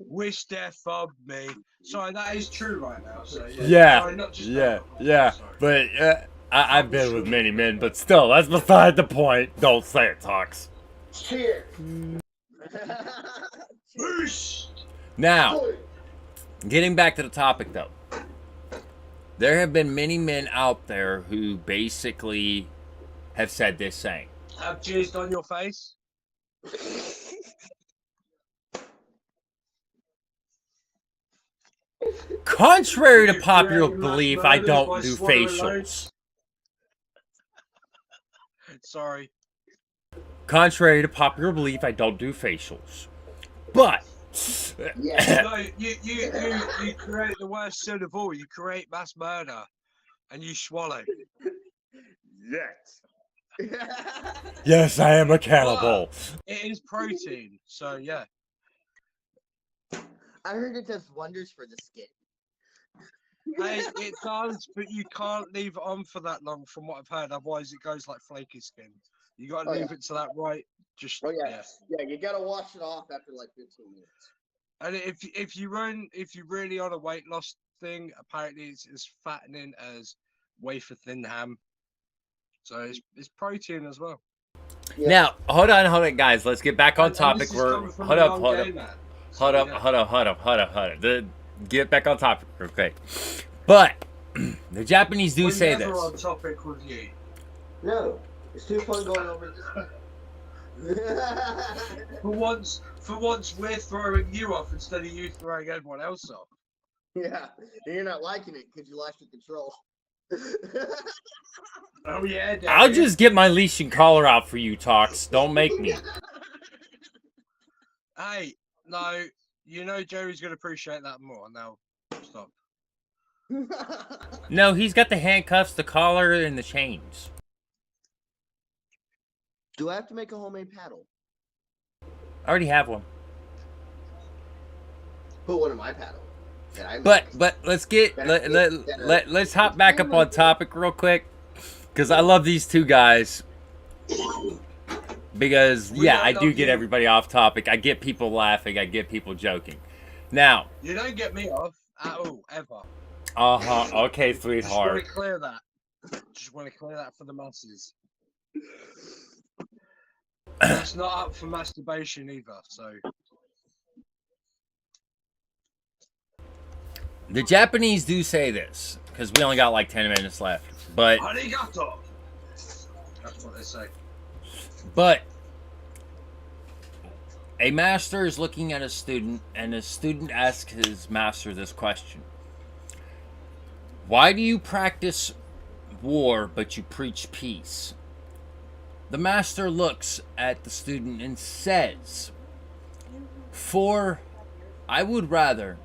S2: Wish death of me. Sorry, that is true right now. So Sorry, not just now. Sorry.
S4: But I've been with many men, but still, that's beside the point. Don't say it, Tox.
S5: Cheers.
S4: Now, getting back to the topic though. There have been many men out there who basically have said this saying.
S2: Have jizzed on your face?
S4: Contrary to popular belief, I don't do facials.
S2: Sorry.
S4: Contrary to popular belief, I don't do facials. But
S2: No, you create the worst sin of all. You create mass murder, and you swallow.
S5: Yes.
S4: yes, I am a cannibal.
S2: It is protein, so yeah.
S5: I heard it does wonders for the skin.
S2: Hey, it does, but you can't leave it on for that long, from what I've heard. Otherwise, it goes like flaky skin. You got to leave it to that right. Just
S5: yeah. You gotta wash it off after like 15 minutes.
S2: And if you're really on a weight loss thing, apparently it's as fattening as wafer thin ham. So it's protein as well.
S5: Yeah.
S4: Now, hold on, guys. Let's get back on topic. Hold up. Get back on topic, okay? But the Japanese do say this.
S2: On topic with you.
S5: No, it's too fun going over this.
S2: For once, we're throwing you off instead of you throwing everyone else off.
S5: Yeah, and you're not liking it because you lost your control.
S2: Oh yeah, Daddy.
S4: I'll just get my leash and collar out for you, Tox. Don't make me.
S2: Hey, no, you know Jerry's gonna appreciate that more. Now, stop.
S4: No, he's got the handcuffs, the collar, and the chains.
S5: Do I have to make a homemade paddle?
S4: I already have one.
S5: Put one in my paddle.
S4: But let's let's hop back up on topic real quick, because I love these two guys. Because I do get everybody off topic. I get people laughing. I get people joking. Now
S2: you don't get me off at all ever.
S4: Okay, sweetheart.
S2: Just want to clear that. Just want to clear that for the masses. That's not up for masturbation either. So.
S4: The Japanese do say this, because we only got like 10 minutes left. But
S2: Arigato. That's what they say.
S4: But a master is looking at a student, and a student asks his master this question. Why do you practice war, but you preach peace? The master looks at the student and says, I would rather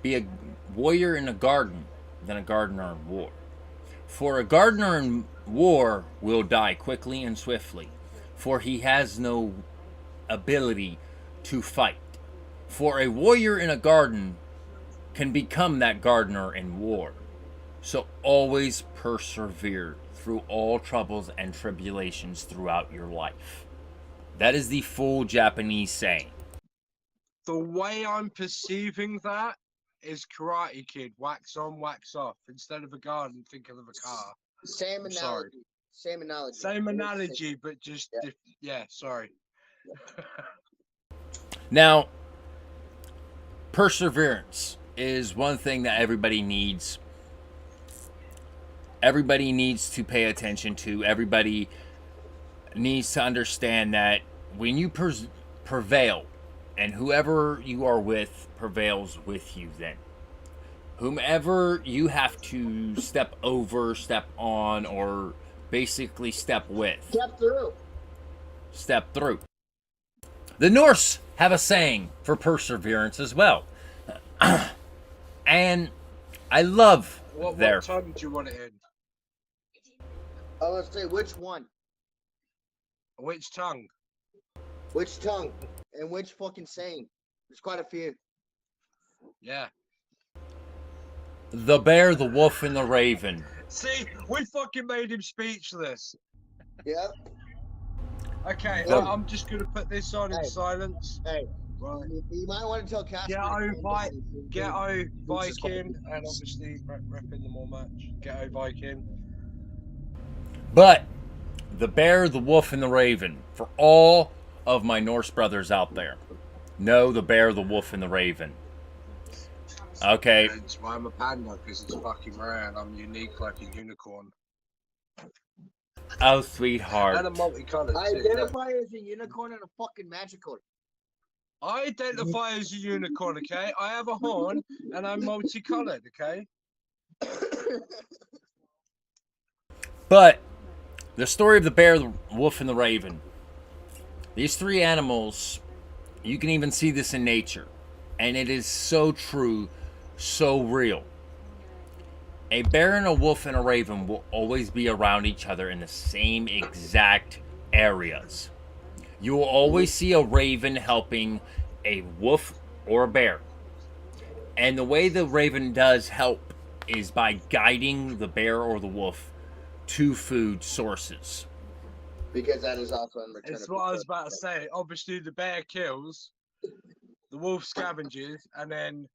S4: be a warrior in a garden than a gardener in war. For a gardener in war will die quickly and swiftly, for he has no ability to fight. For a warrior in a garden can become that gardener in war. So always persevere through all troubles and tribulations throughout your life. That is the full Japanese saying.
S2: The way I'm perceiving that is Karate Kid, wax on, wax off. Instead of a garden, think of a car.
S5: Same
S2: I'm sorry.
S5: analogy. Same analogy.
S2: Same analogy, but just
S5: Yeah.
S2: yeah. Sorry.
S4: Now, perseverance is one thing that everybody needs. Everybody needs to pay attention to. Everybody needs to understand that when you prevail, and whoever you are with prevails with you, then whomever you have to step over, step on, or basically step with, step through. The Norse have a saying for perseverance as well. And I love
S2: What
S4: their...
S2: time do you want it in?
S5: Oh, let's say which one?
S2: Which tongue?
S5: Which tongue? And which fucking saying? There's quite a few.
S2: Yeah.
S4: The bear, the wolf, and the raven.
S2: See, we fucking made him speechless.
S5: Yep.
S2: Okay,
S4: The-
S2: I'm just gonna put this on in
S5: Hey.
S2: silence.
S5: Hey,
S2: Right.
S5: you might want to tell Casper.
S2: Ghetto Viking, and obviously repping them all match. Ghetto Viking.
S4: But the bear, the wolf, and the raven. For all of my Norse brothers out there, know the bear, the wolf, and the raven. Okay.
S2: That's why I'm a panda, because it's fucking rare and I'm unique like a unicorn.
S4: Oh, sweetheart.
S2: And a multicolored.
S5: I
S2: too,
S5: identify as a unicorn and a fucking magical.
S2: I identify as a unicorn, okay? I have a horn and I'm multicolored, okay?
S4: But the story of the bear, the wolf, and the raven. These three animals, you can even see this in nature. And it is so true, so real. A bear and a wolf and a raven will always be around each other in the same exact areas. You will always see a raven helping a wolf or a bear. And the way the raven does help is by guiding the bear or the wolf to food sources.
S5: Because that is also in return.
S2: It's what I was about to say. Obviously, the bear kills, the wolf scavenges, and then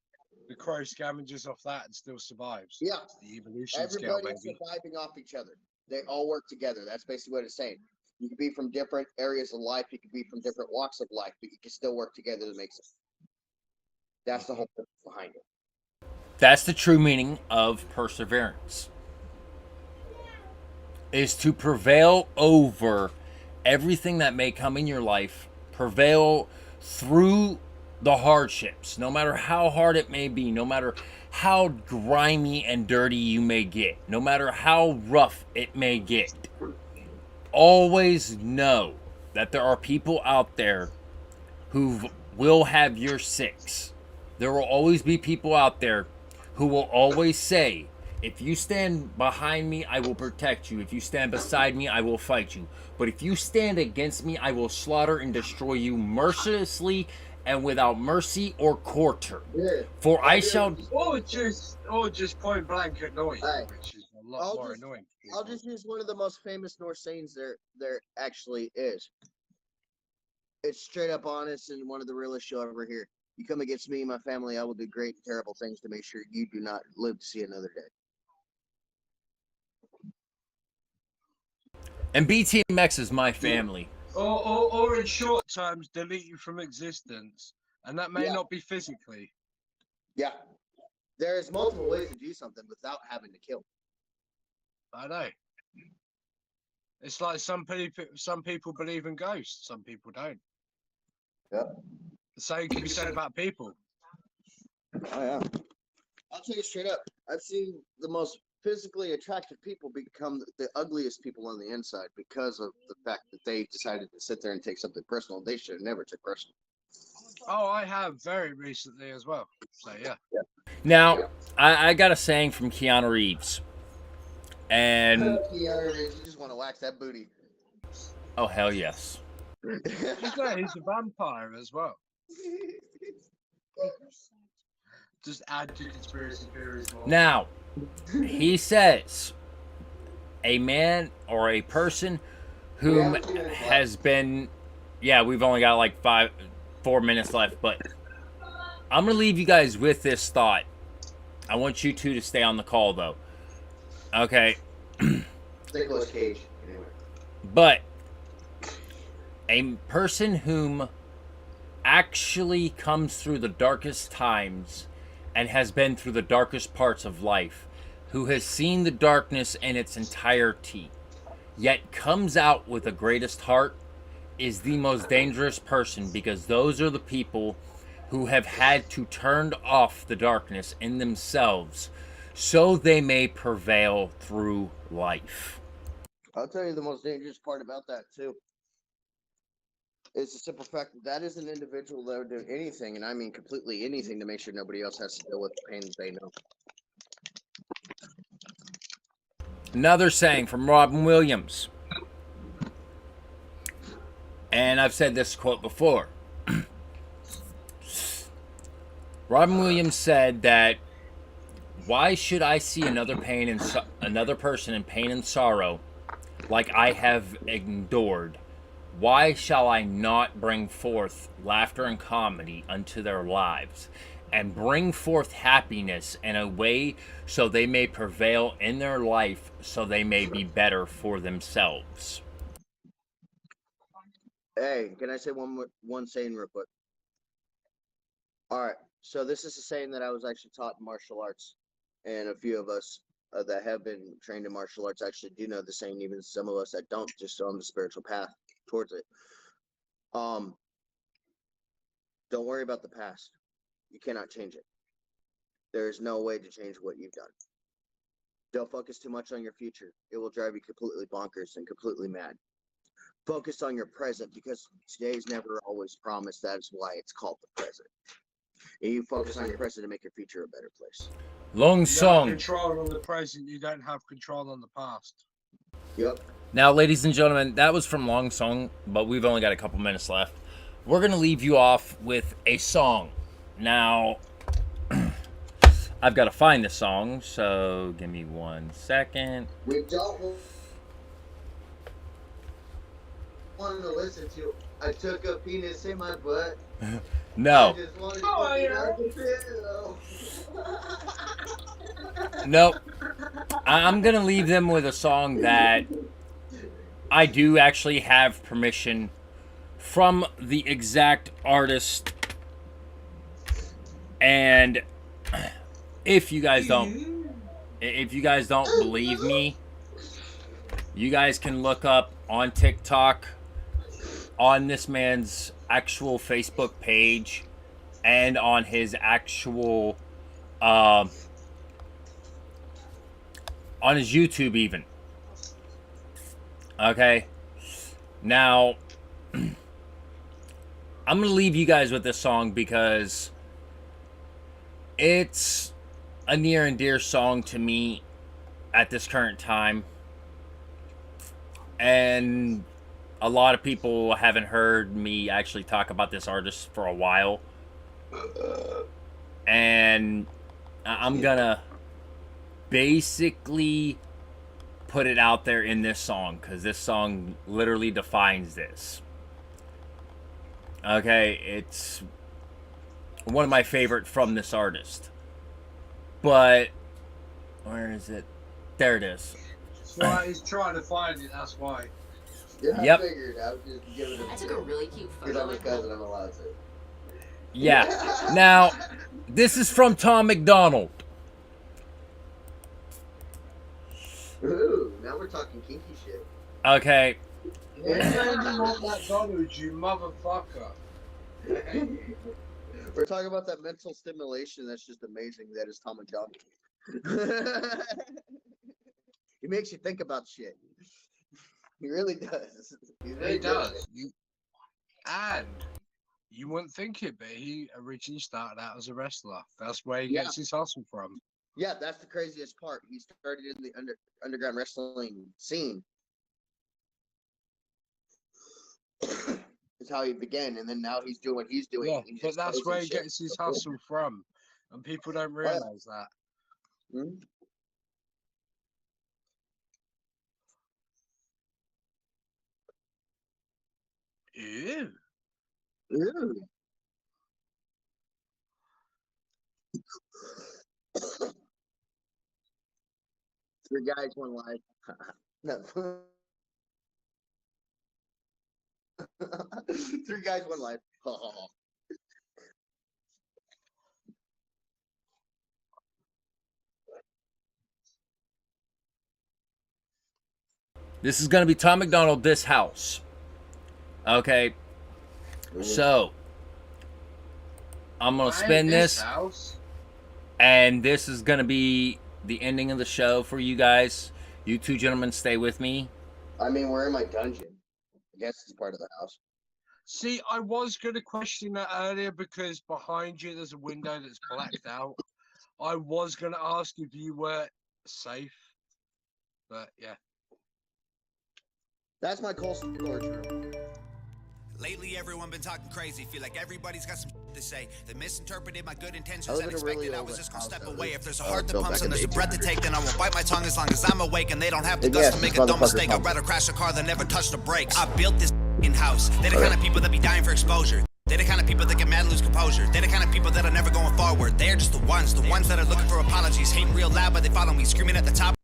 S2: the crow scavenges off that and still survives.
S5: Yeah.
S2: It's the evolution scale,
S5: Everybody's
S2: baby.
S5: surviving off each other. They all work together. That's basically what it's saying. You can be from different areas of life. You can be from different walks of life, but you can still work together to make sense. That's the whole purpose behind it.
S4: That's the true meaning of perseverance. Is to prevail over everything that may come in your life, prevail through the hardships, no matter how hard it may be, no matter how grimy and dirty you may get, no matter how rough it may get. Always know that there are people out there who will have your six. There will always be people out there who will always say, if you stand behind me, I will protect you. If you stand beside me, I will fight you. But if you stand against me, I will slaughter and destroy you mercilessly and without mercy or quarter.
S5: Yeah.
S4: For I shall...
S2: Or just point blank annoy you,
S5: Hey,
S2: which is a lot more annoying. to
S5: I'll
S2: people.
S5: just use one of the most famous Norse sayings there actually is. It's straight up honest and one of the realest you'll ever hear. You come against me and my family, I will do great and terrible things to make sure you do not live to see another day.
S4: And BTMX is my family.
S2: Or in short terms, delete you from existence. And that may
S5: Yeah.
S2: not be physically.
S5: Yeah. There's multiple ways to do something without having to kill.
S2: I know. It's like some people believe in ghosts, some people don't.
S5: Yep.
S2: The same can be said about people.
S5: Oh yeah. I'll tell you straight up. I've seen the most physically attractive people become the ugliest people on the inside because of the fact that they decided to sit there and take something personal they should have never took personal.
S2: Oh, I have very recently as well. So yeah.
S4: Now, I got a saying from Keanu Reeves. And
S5: You just want to wax that booty.
S4: oh hell yes.
S2: He's a vampire as well. Just add to conspiracy theories more.
S4: Now, he says a man or a person whom has been, yeah, we've only got like 4 minutes left, but I'm gonna leave you guys with this thought. I want you two to stay on the call though. Okay.
S5: Nicolas Cage. Anyway.
S4: But a person whom actually comes through the darkest times and has been through the darkest parts of life, who has seen the darkness in its entirety, yet comes out with the greatest heart, is the most dangerous person, because those are the people who have had to turn off the darkness in themselves so they may prevail through life.
S5: I'll tell you the most dangerous part about that too. It's the simple fact that is an individual that would do anything, and I mean completely anything, to make sure nobody else has to deal with the pain that they know.
S4: Another saying from Robin Williams. And I've said this quote before. Robin Williams said that, why should I see another person in pain and sorrow like I have endured? Why shall I not bring forth laughter and comedy unto their lives, and bring forth happiness in a way so they may prevail in their life, so they may be better for themselves?
S5: Hey, can I say one saying real quick? All right, so this is a saying that I was actually taught in martial arts, and a few of us that have been trained in martial arts actually do know the saying. Even some of us that don't, just on the spiritual path towards it. Don't worry about the past. You cannot change it. There is no way to change what you've done. Don't focus too much on your future. It will drive you completely bonkers and completely mad. Focus on your present, because today's never always promised. That is why it's called the present. And you focus on your present to make your future a better place.
S4: Long
S2: You
S4: song.
S2: have control on the present, you don't have control on the past.
S5: Yep.
S4: Now, ladies and gentlemen, that was from Long Song, but we've only got a couple minutes left. We're going to leave you off with a song. Now, I've got to find the song, so give me 1 second.
S5: We don't want to listen to I took a penis in my butt.
S4: No.
S5: I just wanted to get out the pillow.
S4: Nope. I'm going to leave them with a song that I do actually have permission from the exact artist. And if you guys don't believe me, you guys can look up on TikTok, on this man's actual Facebook page, and on his actual on his YouTube even. Okay. Now, I'm going to leave you guys with this song because it's a near and dear song to me at this current time. And a lot of people haven't heard me actually talk about this artist for a while. And I'm going to basically put it out there in this song, because this song literally defines this. Okay, it's one of my favorite from this artist. But where is it? There it is.
S2: Well, he's trying to find it, that's why.
S5: Yeah,
S4: Yep.
S5: I figured I would just give it
S3: I took a really cute
S5: because
S3: photo.
S5: I'm his cousin, I'm allowed to.
S4: Yeah. Now, this is from Tom McDonald.
S5: Ooh, now we're talking kinky shit.
S4: Okay.
S2: What's your name on McDonald's, you motherfucker?
S5: We're talking about that mental stimulation that's just amazing. That is Tom McDonald. He makes you think about shit. He really does. He's
S2: He
S5: really good at
S2: does. And You wouldn't think it, but he originally started out as a wrestler. That's where he
S5: Yeah.
S2: gets his hustle from.
S5: Yeah, that's the craziest part. He started in the underground wrestling scene. Is how he began, and then now he's doing what he's doing.
S2: Yeah,
S5: He's
S2: but that's
S5: exposing
S2: where he
S5: shit.
S2: gets his hustle from, and people don't realize that.
S5: Mhm.
S2: Ew.
S5: Ew. Three guys, one life. No. Three guys, one life.
S4: This is going to be Tom McDonald, this house. Okay. So, I'm going to spin this.
S2: House.
S4: And this is going to be the ending of the show for you guys. You two gentlemen stay with me.
S5: I mean, we're in my dungeon. I guess it's part of the house.
S2: See, I was going to question that earlier because behind you there's a window that's blacked out. I was going to ask if you were safe, but yeah.
S5: That's my coal storage room.
S6: Lately, everyone been talking crazy. Feel like everybody's got some to say. They misinterpreted my good
S5: I
S6: intentions
S5: live
S6: and
S5: in a really
S6: expected I
S5: old
S6: was just gonna
S5: house
S6: step
S5: that
S6: away.
S5: was,
S6: If there's a heart that
S5: built
S6: pumps
S5: back
S6: and
S5: in
S6: there's a
S5: the
S6: breath to take, then I won't bite my tongue as long as I'm awake and they don't have the
S5: And
S6: guts
S5: yes,
S6: to make
S5: this
S6: a dumb
S5: motherfucker's
S6: mistake. I'd
S5: pumped.
S6: rather crash a car than ever touch the brakes. I built this house. They're the kind of people that be dying for exposure. They're the kind of people that get mad and lose composure. They're the kind of people that are never going forward. They're just the ones that are looking for apologies. Hating real loud, but they follow me, screaming at the top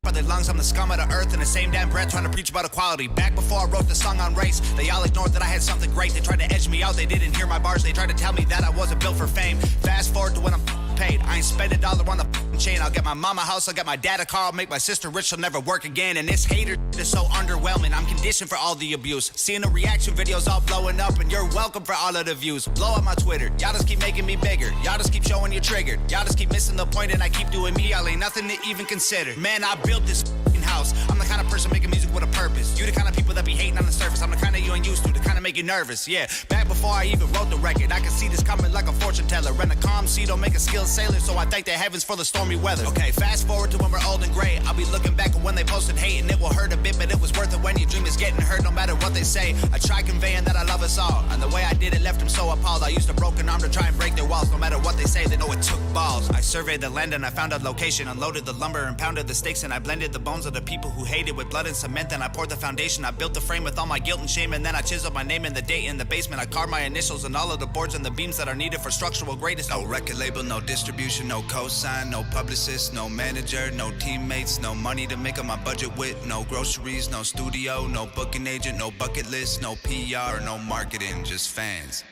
S6: of their lungs. I'm the scum of the earth in the same damn breath, trying to preach about equality. Back before I wrote the song on race, they all ignored that I had something great. They tried to edge me out, they didn't hear my bars. They tried to tell me that I wasn't built for fame. Fast forward to when I'm paid. I ain't spend $1 on the chain. I'll get my mama a house, I'll get my dad a car, I'll make my sister rich, she'll never work again. And this hater is so underwhelming. I'm conditioned for all the abuse. Seeing the reaction videos all blowing up, and you're welcome for all of the views. Blow up my Twitter, y'all just keep making me bigger. Y'all just keep showing you're triggered. Y'all just keep missing the point, and I keep doing me. Y'all ain't nothing to even consider. Man, I built this house. I'm the kind of person making music with a purpose. You the kind of people that be hating on the surface. I'm the kind of you ain't used to, the kind of make you nervous. Yeah, back before I even wrote the record, I can see this coming like a fortune teller. And a calm sea don't make a skilled sailor, so I thank the heavens for the stormy weather. Okay, fast forward to when we're old and gray. I'll be looking back at when they posted hate, and it will hurt a bit, but it was worth it when your dream is getting hurt no matter what they say. I try conveying that I love us all, and the way I did it left them so appalled. I used a broken arm to try and break their walls. No matter what they say, they know it took balls. I surveyed the land and I found a location, unloaded the lumber and pounded the stakes, and I blended the bones of the people who hated with blood and cement. Then I poured the foundation. I built the frame with all my guilt and shame, and then I chiseled my name and the date in the basement. I carved my initials and all of the boards and the beams that are needed for structural greatness. No record label, no distribution, no cosign, no publicist, no manager, no teammates, no money to make up my budget with, no groceries, no studio, no booking agent, no bucket list, no PR, no marketing, just fans.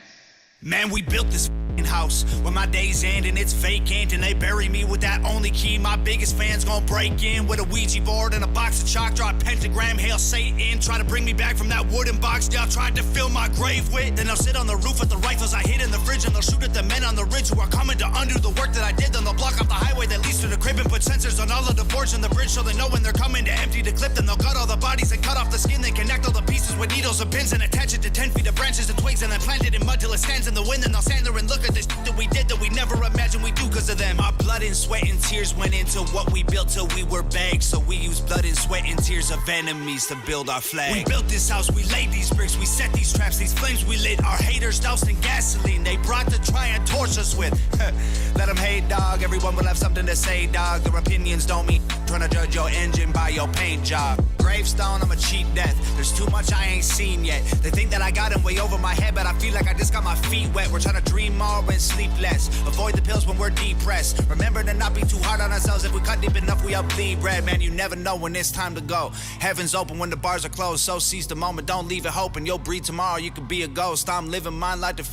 S6: Man, we built this house when my days end and it's vacant, and they bury me with that only key. My biggest fans gon' break in with a Ouija board and a box of chalk, draw a pentagram, hail Satan, try to bring me back from that wooden box y'all tried to fill my grave with. Then they'll sit on the roof with the rifles I hid in the fridge, and they'll shoot at the men on the ridge who are coming to undo the work that I did. Then they'll block off the highway that leads to the crib and put sensors on all of the boards and the bridge, so they know when they're coming to empty the clip. Then they'll cut all the bodies and cut off the skin, then connect all the pieces with needles and pins and attach it to 10 feet of branches and twigs, and then plant it in mud till it stands in the wind. Then they'll stand there and look at this that we did that we never imagined we do because of them. Our blood and sweat and tears went into what we built till we were begged, so we used blood and sweat and tears of enemies to build our flag. We built this house, we laid these bricks, we set these traps, these flames we lit. Our haters doused in gasoline they brought to try and torch us with. Let them hate, dog, everyone will have something to say, dog. Their opinions don't mean trying to judge your engine by your paint job. Gravestone, I'm a cheap death. There's too much I ain't seen yet. They think that I got them way over my head, but I feel like I just got my feet wet. We're trying to dream more and sleep less. Avoid the pills when we're depressed. Remember to not be too hard on ourselves. If we cut deep enough, we up bleed red. Man, you never know when it's time to go. Heaven's open when the bars are closed, so seize the moment. Don't leave it hoping you'll breathe tomorrow. You could be a ghost. I'm living mine like to finish.